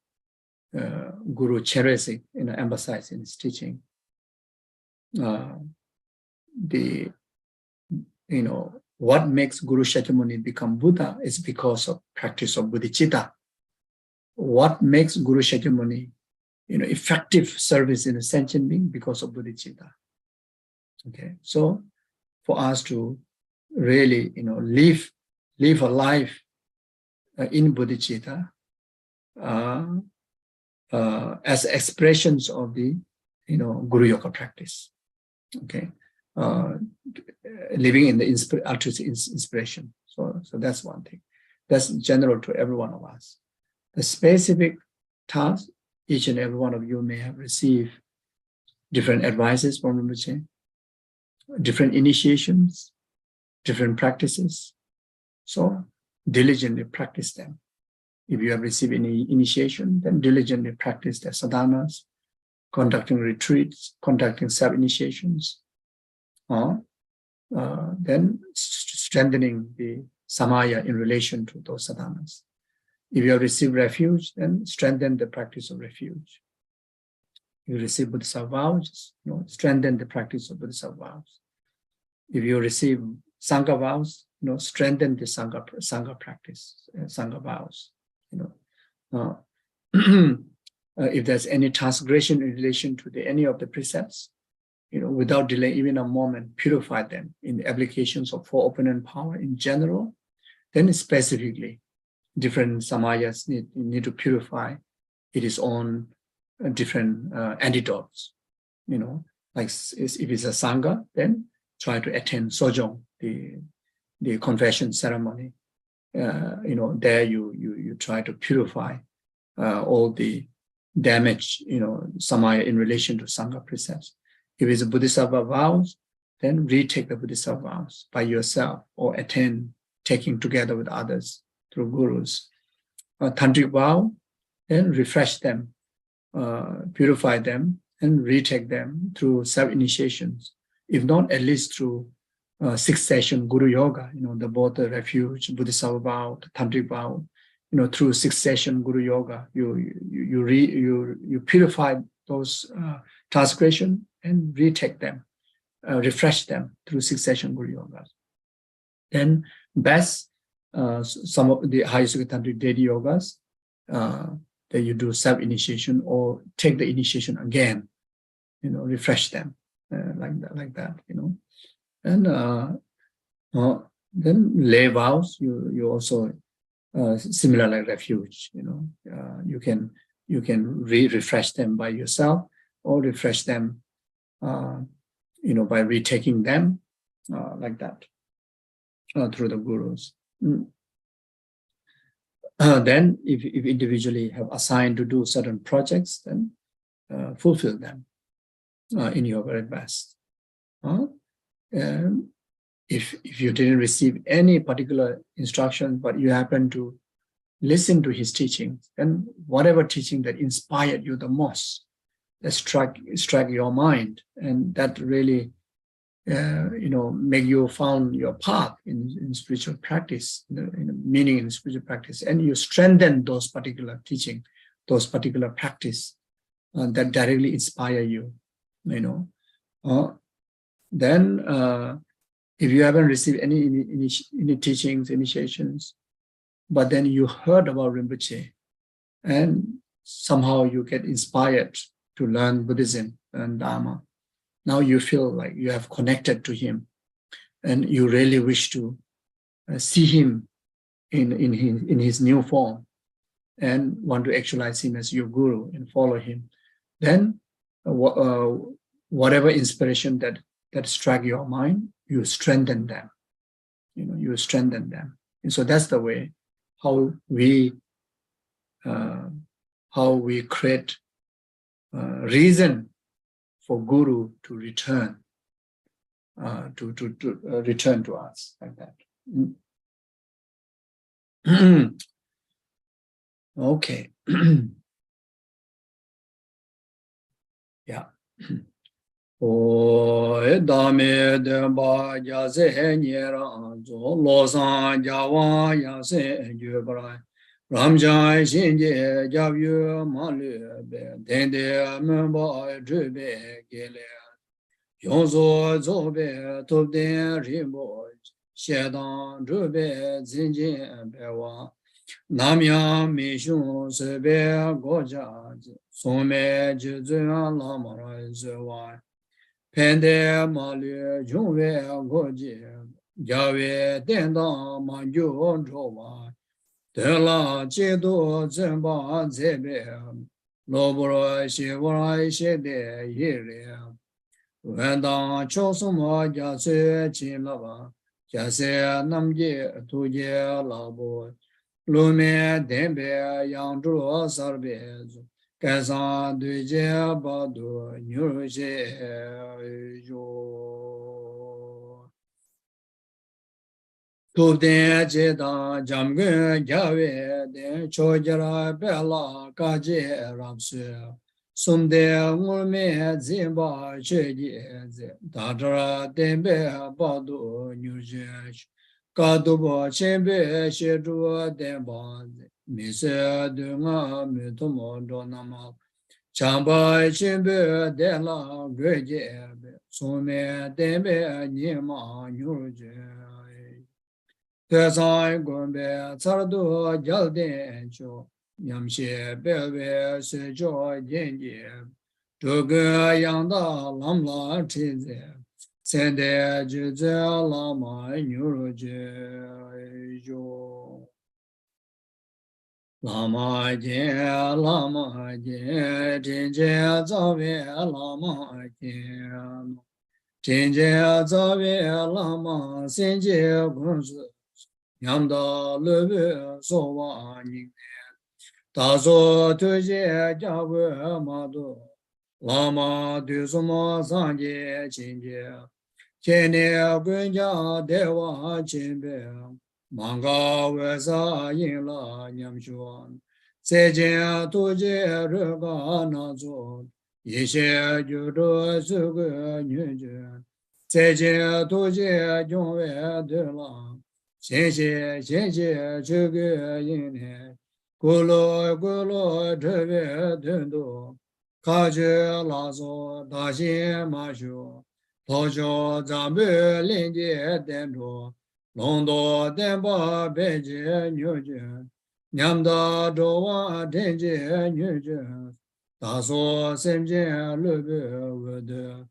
Guru Cheresi, emphasized in his teaching, what makes Guru Shakyamuni become Buddha is because of practice of bodhicitta. What makes Guru Shakyamuni, effective service in a sentient being? Because of bodhicitta. Okay, so for us to really, live a life in bodhicitta as expressions of the, Guru Yoga practice. Okay, living in the altruistic inspiration. So that's one thing. That's general to every one of us. The specific task, each and every one of you may have received different advices from Rinpoche, different initiations, different practices. So diligently practice them. If you have received any initiation, then diligently practice the sadhanas, conducting retreats, conducting self-initiations, then strengthening the samaya in relation to those sadhanas. If you have received refuge, then strengthen the practice of refuge. If you receive Buddhist vows, strengthen the practice of Buddhist vows. If you receive Sangha vows, strengthen the Sangha practice, Sangha vows. If there's any transgression in relation to any of the precepts, without delay, even a moment, purify them in the applications of four opponent power in general. Then specifically, different samayas need to purify its own different antidotes. Like if it's a Sangha, then try to attend sojong, the confession ceremony. There you try to purify all the damage, samaya in relation to Sangha precepts. If it's a Bodhisattva vows, then retake the Bodhisattva vows by yourself or taking together with others through gurus. Tantric vow, then refresh them, purify them, and retake them through self-initiations. If not, at least through 6th session Guru Yoga, both the refuge, Bodhisattva vow, the Tantric vow, through 6th session Guru Yoga, you purify those transgression and retake them, refresh them through 6th session Guru Yoga. Then best, some of the highest Tantric Deity Yogas, that you do self-initiation or take the initiation again, refresh them like that, And then lay vows, you also similar like refuge, you can refresh them by yourself or refresh them, by retaking them like that through the gurus. Then if individually have assigned to do certain projects, then fulfill them in your very best. If you didn't receive any particular instruction, but you happen to listen to his teachings, then whatever teaching that inspired you the most, that struck your mind, and that really make you found your path in spiritual practice, meaning in spiritual practice, and you strengthen those particular teaching, those particular practice that directly inspire you, then if you haven't received any teachings, initiations, but then you heard about Rinpoche, and somehow you get inspired to learn Buddhism and Dharma. Now you feel like you have connected to him, and you really wish to see him in his new form, and want to actualize him as your guru and follow him. Then whatever inspiration that struck your mind, you strengthen them. You strengthen them, and so that's the way how we create reason for Guru to return, return to us like that. Okay. Yeah. O dame de ba ya se ni ra zo lo san ja wa ya se ju bra ram ja xin je ja yu ma le be den de me ba zhe be ge le yong zo zo be to de ri bo xie dang zhe be zin jin be wa nam yang mi xiong se be go ja song me ji zhen la ma ra ze wa Pende Mali Jungwe Goji Jawe Denda Manju Jowa Dela Jedo Zemba Zebe Lobro Shivara Shede Yiri Wenda Chosuma Jase Chinlava Jase Namje Tuje Labo Lume Dembe Yangzhu Sarbe Kaisan Duje Badu Nyurje Jo Tubden Jeda Jamgun Jawe Den Chojara Bela Kaje Ramse Sumde Ngurme Zimba Cheji Dadra Dembe Badu Nyurje Kadubo Chembe Shedu Demba Mise Dunga Mitumo Donama Chamba Chimbe de la Gweje Sume Dembe Nima Nyurje Tesai Gombe Sardo Jalden Cho Yamshe Bebe Sejo Jenje Tuga Yanda Lamla Tize Sende Jize Lama Nyurje Jo Lama Je, Lama Je, Tinje Zawe, Lama Je, Tinje Zawe, Lama Senje Gunsu, Yamda Lebe Sowa Ning, Tazo Tuje Jawe Madu, Lama Dusuma Sanje Chinje, Chene Gunja Dewa Chimbe, Manga Wesa Yinla Nyamshuan, Sejen Tuje Ruga Nazo, Yishe Judo Sugu Nyujan, Sejen Tuje Jongwe Dela, Shenshi Chugu Yinhe, Gulo Gulo Treve Dundo, Kaje Lazo Dashi Mashu, Tojo Zambu Linje Dendo, Londo Demba Beje Nyujan, Nyamda Dowa Denje Nyujan, Taso Semje Lube Wudu,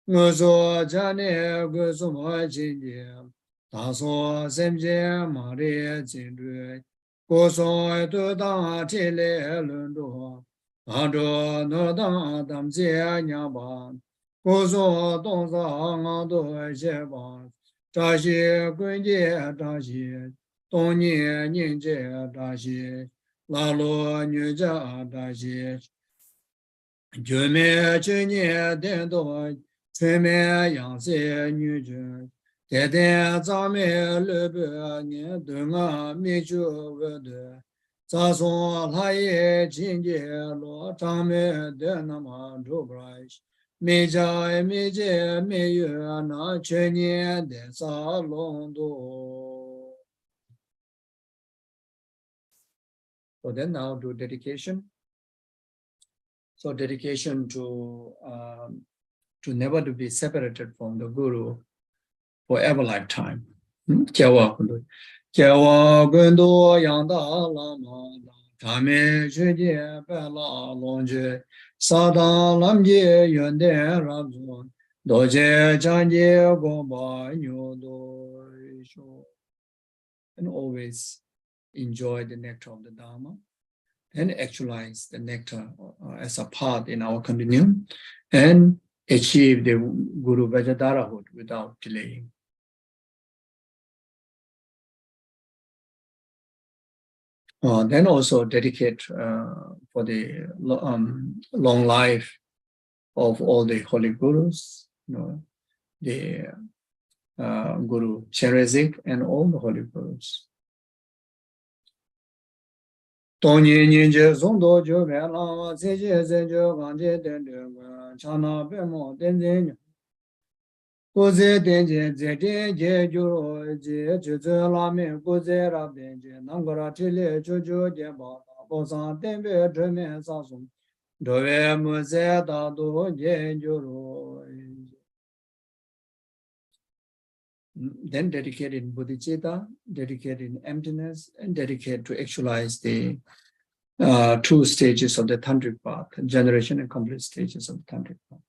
Muzo Jane Guzuma Jinje, Taso Semje Mari Jindue, Goso Tuda Tile Lundo, Ado Noda Damje Nyaban, Goso Donza Ngado Jeban, 扎西归界扎西，东尼宁界扎西，拉罗女家扎西，九面九年电动，春面养色女君，天天早面六百年对我米酒不得，早送他也亲切罗张面的那么周不来。 每家每节每月那全年的沙龙多。So then now do dedication. So dedication to never to be separated from the Guru forever lifetime. Kyawa kundu, kyawa kundu yanda lama chame chuje pela longje. Sada lamje yonde rabzo doje chanje gomba nyodo sho, and always enjoy the nectar of the Dharma and actualize the nectar as a part in our continuum and achieve the Guru Vajradharahood without delaying. Then also dedicate for the long life of all the holy gurus, the Guru Cherezik and all the holy gurus. Tongyi Ninja Zondo Jobe Lama Zeje Zejo Ganje Dende Chana Bemo Tenzin Goze Denje Zede Jejuro Je Juze Lame Goze Rabdenje Nangora Tile Jojo Jeba Bosan Tembe Dreme Sasum Dove Muze Dado Jejuro. Then dedicated in bodhicitta, dedicated in emptiness, and dedicated to actualize the two stages of the tantric path, generation and complete stages of the tantric path.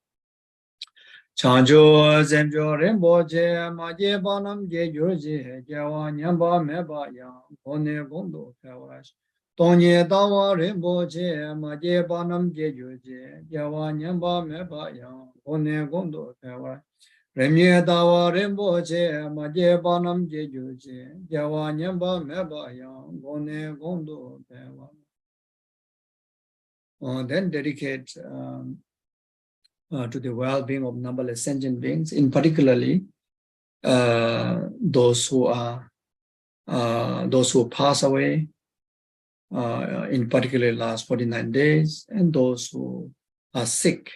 Chanjo Zemjo Rinpoche Maje Banam Je Jurje Jawa Nyamba Meba Yang Kone Gondo Kawash Tonye Dawa Rinpoche Maje Banam Je Jurje Jawa Nyamba Meba Yang Kone Gondo Kawash Remye Dawa Rinpoche Maje Banam Je Jurje Jawa Nyamba Meba Yang Kone Gondo Kawash. Then dedicate to the well-being of numberless sentient beings, in particularly those who pass away, in particular last 49 days, and those who are sick,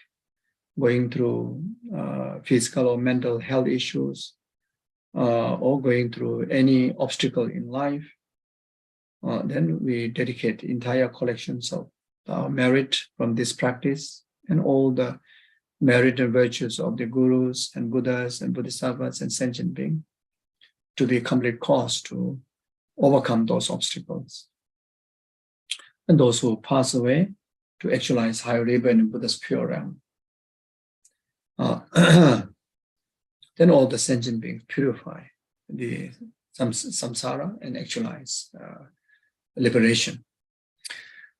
going through physical or mental health issues, or going through any obstacle in life. Then we dedicate entire collections of merit from this practice and all the merit and virtues of the gurus and Buddhas and Bodhisattvas and sentient beings to be a complete cause to overcome those obstacles. And those who pass away to actualize higher rebirth in Buddha's pure realm. Then all the sentient beings purify the samsara and actualize liberation.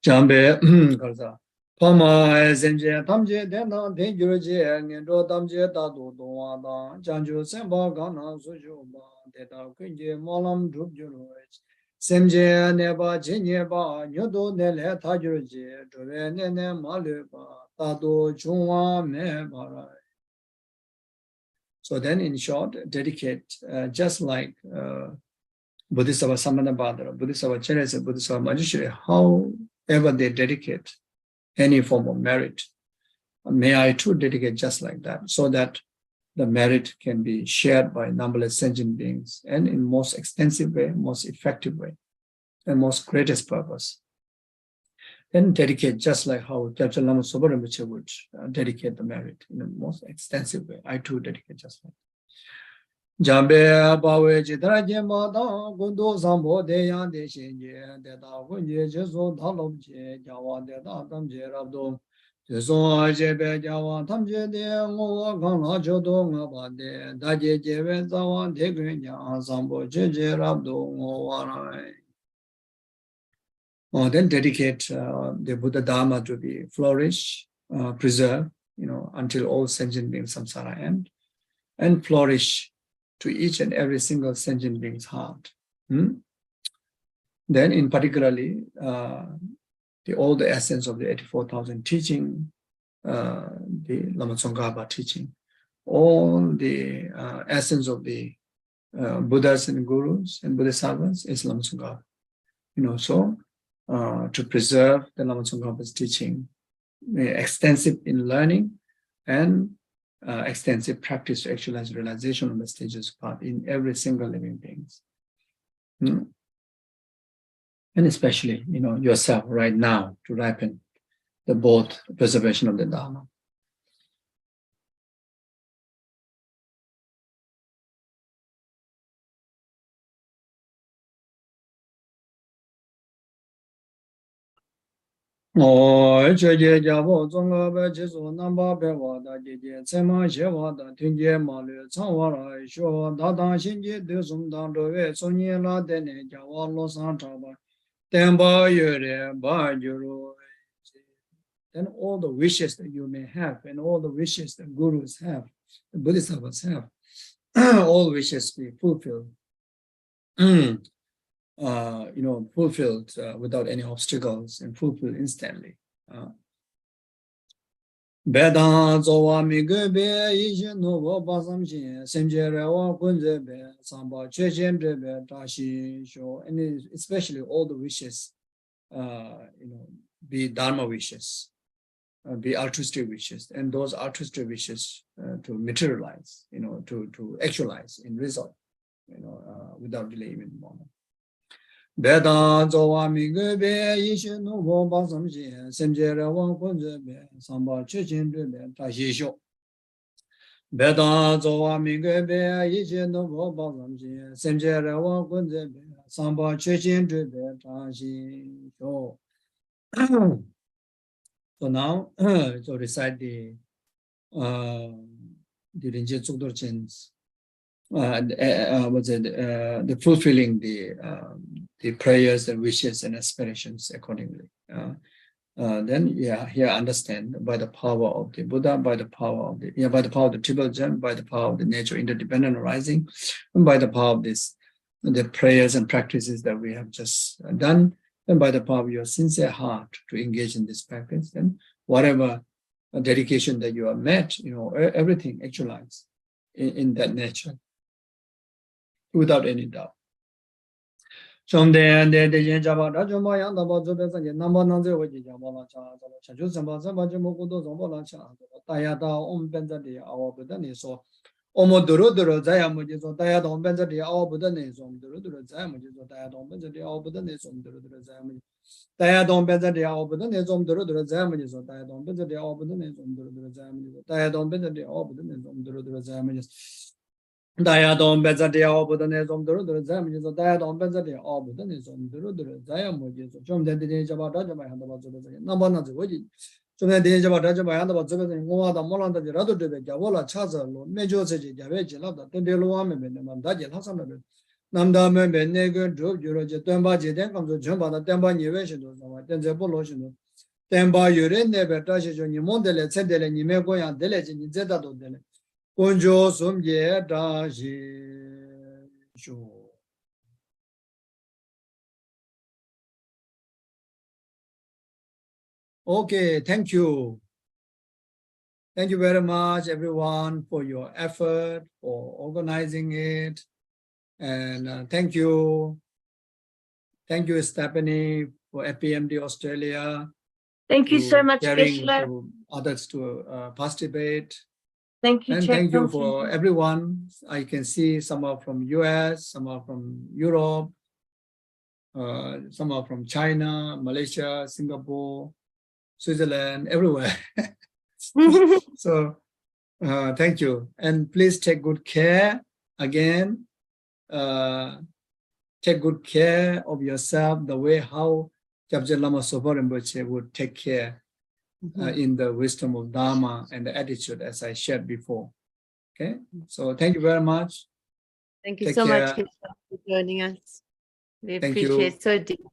Jambe Garza. Pama Zenje Tamje Dena Dejurje Nendo Tamje Dadu Dwada Janju Semba Gana Sujuba Deda Kunje Molam Drubjuro Semje Neba Jinyeba Nyodo Nele Tajurje Dove Nene Maluba Dadu Chunwa Mebara. So then in short, dedicate just like Bodhisattva Samanabhadra, Bodhisattva Cheresa, Bodhisattva Majeshwari, however they dedicate any form of merit, may I too dedicate just like that, so that the merit can be shared by numberless sentient beings and in most extensive way, most effective way, and most greatest purpose. Then dedicate just like how Kyabje Lama Zopa Rinpoches would dedicate the merit in the most extensive way. I too dedicate just like that. Jambe Bawe Jitra Jemada Gundo Sambo Deyan De Shenje Deda Gunje Jesu Talobje Jawa Deda Tamje Rabdo Jesu Jebe Jawa Tamje De Ngowa Gana Jodo Ngabade Daje Jebe Zawa Degrinya Sambo Jeje Rabdo Ngowarai. Then dedicate the Buddha Dharma to be flourish, preserve, until all sentient beings samsara end, and flourish to each and every single sentient being's heart. Then in particularly, all the essence of the 84,000 teaching, the Lama Tsongkhapa teaching, all the essence of the Buddhas and Gurus and Bodhisattvas is Lama Tsongkhapa. So to preserve the Lama Tsongkhapa's teaching, extensive in learning and extensive practice to actualize realization on the stages of path in every single living being. And especially, yourself right now to ripen the both preservation of the Dharma. Jeje Jabo Zonga Bejiso Namba Bewada Jeje Sema Shevada Tinje Malu Tsawara Sho Dada Shinji Dusum Dandove Sonye La Dene Jawa Losan Taba Temba Yure Bajuru. Then all the wishes that you may have and all the wishes that gurus have, the Bodhisattvas have, all wishes be fulfilled. Fulfilled without any obstacles and fulfilled instantly. Bedan zowa mi gebe ishi nobo basam shin semjere wa kunze be samba chechen be tashi sho, and especially all the wishes, be dharma wishes, be altruistic wishes, and those altruistic wishes to materialize, to actualize in result, without delay even moment. Bedan zowa mi gebe ishi nobo basam shin semjere wa kunze be samba chechen be tashi sho. Bedan zowa mi gebe ishi nobo basam shin semjere wa kunze be samba chechen be tashi sho. So now, to recite the Rinje Tsukdor Chen's, the fulfilling the prayers and wishes and aspirations accordingly. Then, here understand by the power of the Buddha, by the power of the triple gem, by the power of the nature interdependent arising, and by the power of the prayers and practices that we have just done, and by the power of your sincere heart to engage in this practice, then whatever dedication that you have met, everything actualizes in that nature, without any doubt. Omo duro duro zaya muji so daya dong benza di awa buddha ne som duro duro zaya muji so daya dong benza di awa buddha ne som duro duro zaya muji daya dong benza di awa buddha ne som duro duro zaya muji so daya dong benza di awa buddha ne som duro duro zaya muji so daya dong benza di awa buddha ne som duro duro zaya muji daya dong benza di awa buddha ne som duro duro zaya muji so daya dong benza di awa buddha ne som duro duro zaya muji so chom den den jaba da jaba handa ba zoba zaya namba na zoji chom den jaba da jaba handa ba zoba zaya ngwa da molan da rado de jabo la chaza lo mejo se jabe jela da den de lo wa me ne man da je la sam na namda me be ne ge dro juro je twen ba je den kam so chom ba da ten ba ni we shin do sa ba ten je bo lo shin do ten ba yure ne be ta shi jo ni mon de le chen de le ni me ko ya de le ji ni ze da do de le konjo som je da ji shu. Okay, thank you. Thank you very much, everyone, for your effort, for organizing it. And thank you. Thank you, Stephanie, for FPMD Australia. Thank you so much, Sharing Geshela. to others to participate. Thank you, And thank you Chekton for everyone. I can see some are from US, some are from Europe, some are from China, Malaysia, Singapore, Switzerland, everywhere. So thank you. And please take good care again. Take good care of yourself the way how Kyabje Lama Zopa Rinpoche would take care in the wisdom of Dharma and the attitude as I shared before. Okay, so thank you very much. Thank you Take so much, care. Geshela, for joining us. We Thank you. appreciate it so deep.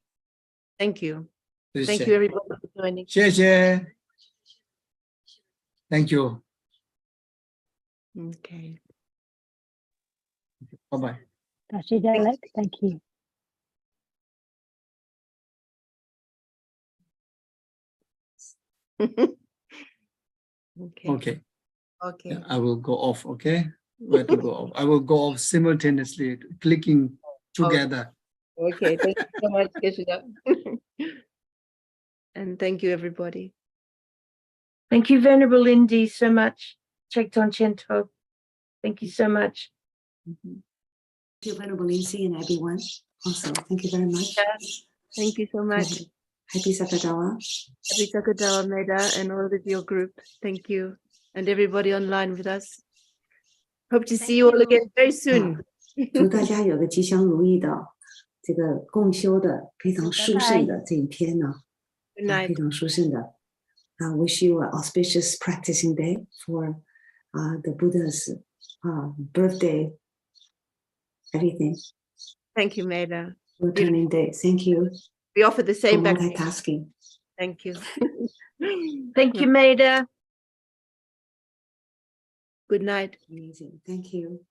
Thank you. Please Thank share. you, everybody, for joining. Share. Thank you. Okay. Bye-bye. Dashi Dalek, thank you. Okay. Okay. Okay. Yeah, I will go off. Okay. Where to go off? I will go off simultaneously, clicking together. Okay. Thank you so much, Geshela. And thank you, everybody. Thank you, Venerable Lindy, so much. Chekton Chento. Thank you so much. Thank you, Venerable Lindsay, and everyone. Also, thank you very much. Yes, thank you so much. Happy SAKA DAWA. Happy SAKA DAWA Meda and all of your group. Thank you. And everybody online with us. Hope to see you all again very soon. 祝大家有个吉祥如意的这个共修的非常殊胜的这一天呢， Good night. 非常殊胜的。Wish you an auspicious practicing day for the Buddha's birthday, everything. Thank you, Meda. Returning day. Thank you We offer the for same back. multitasking. Thank you. Thank you, Meda. Good night. Amazing. Thank you.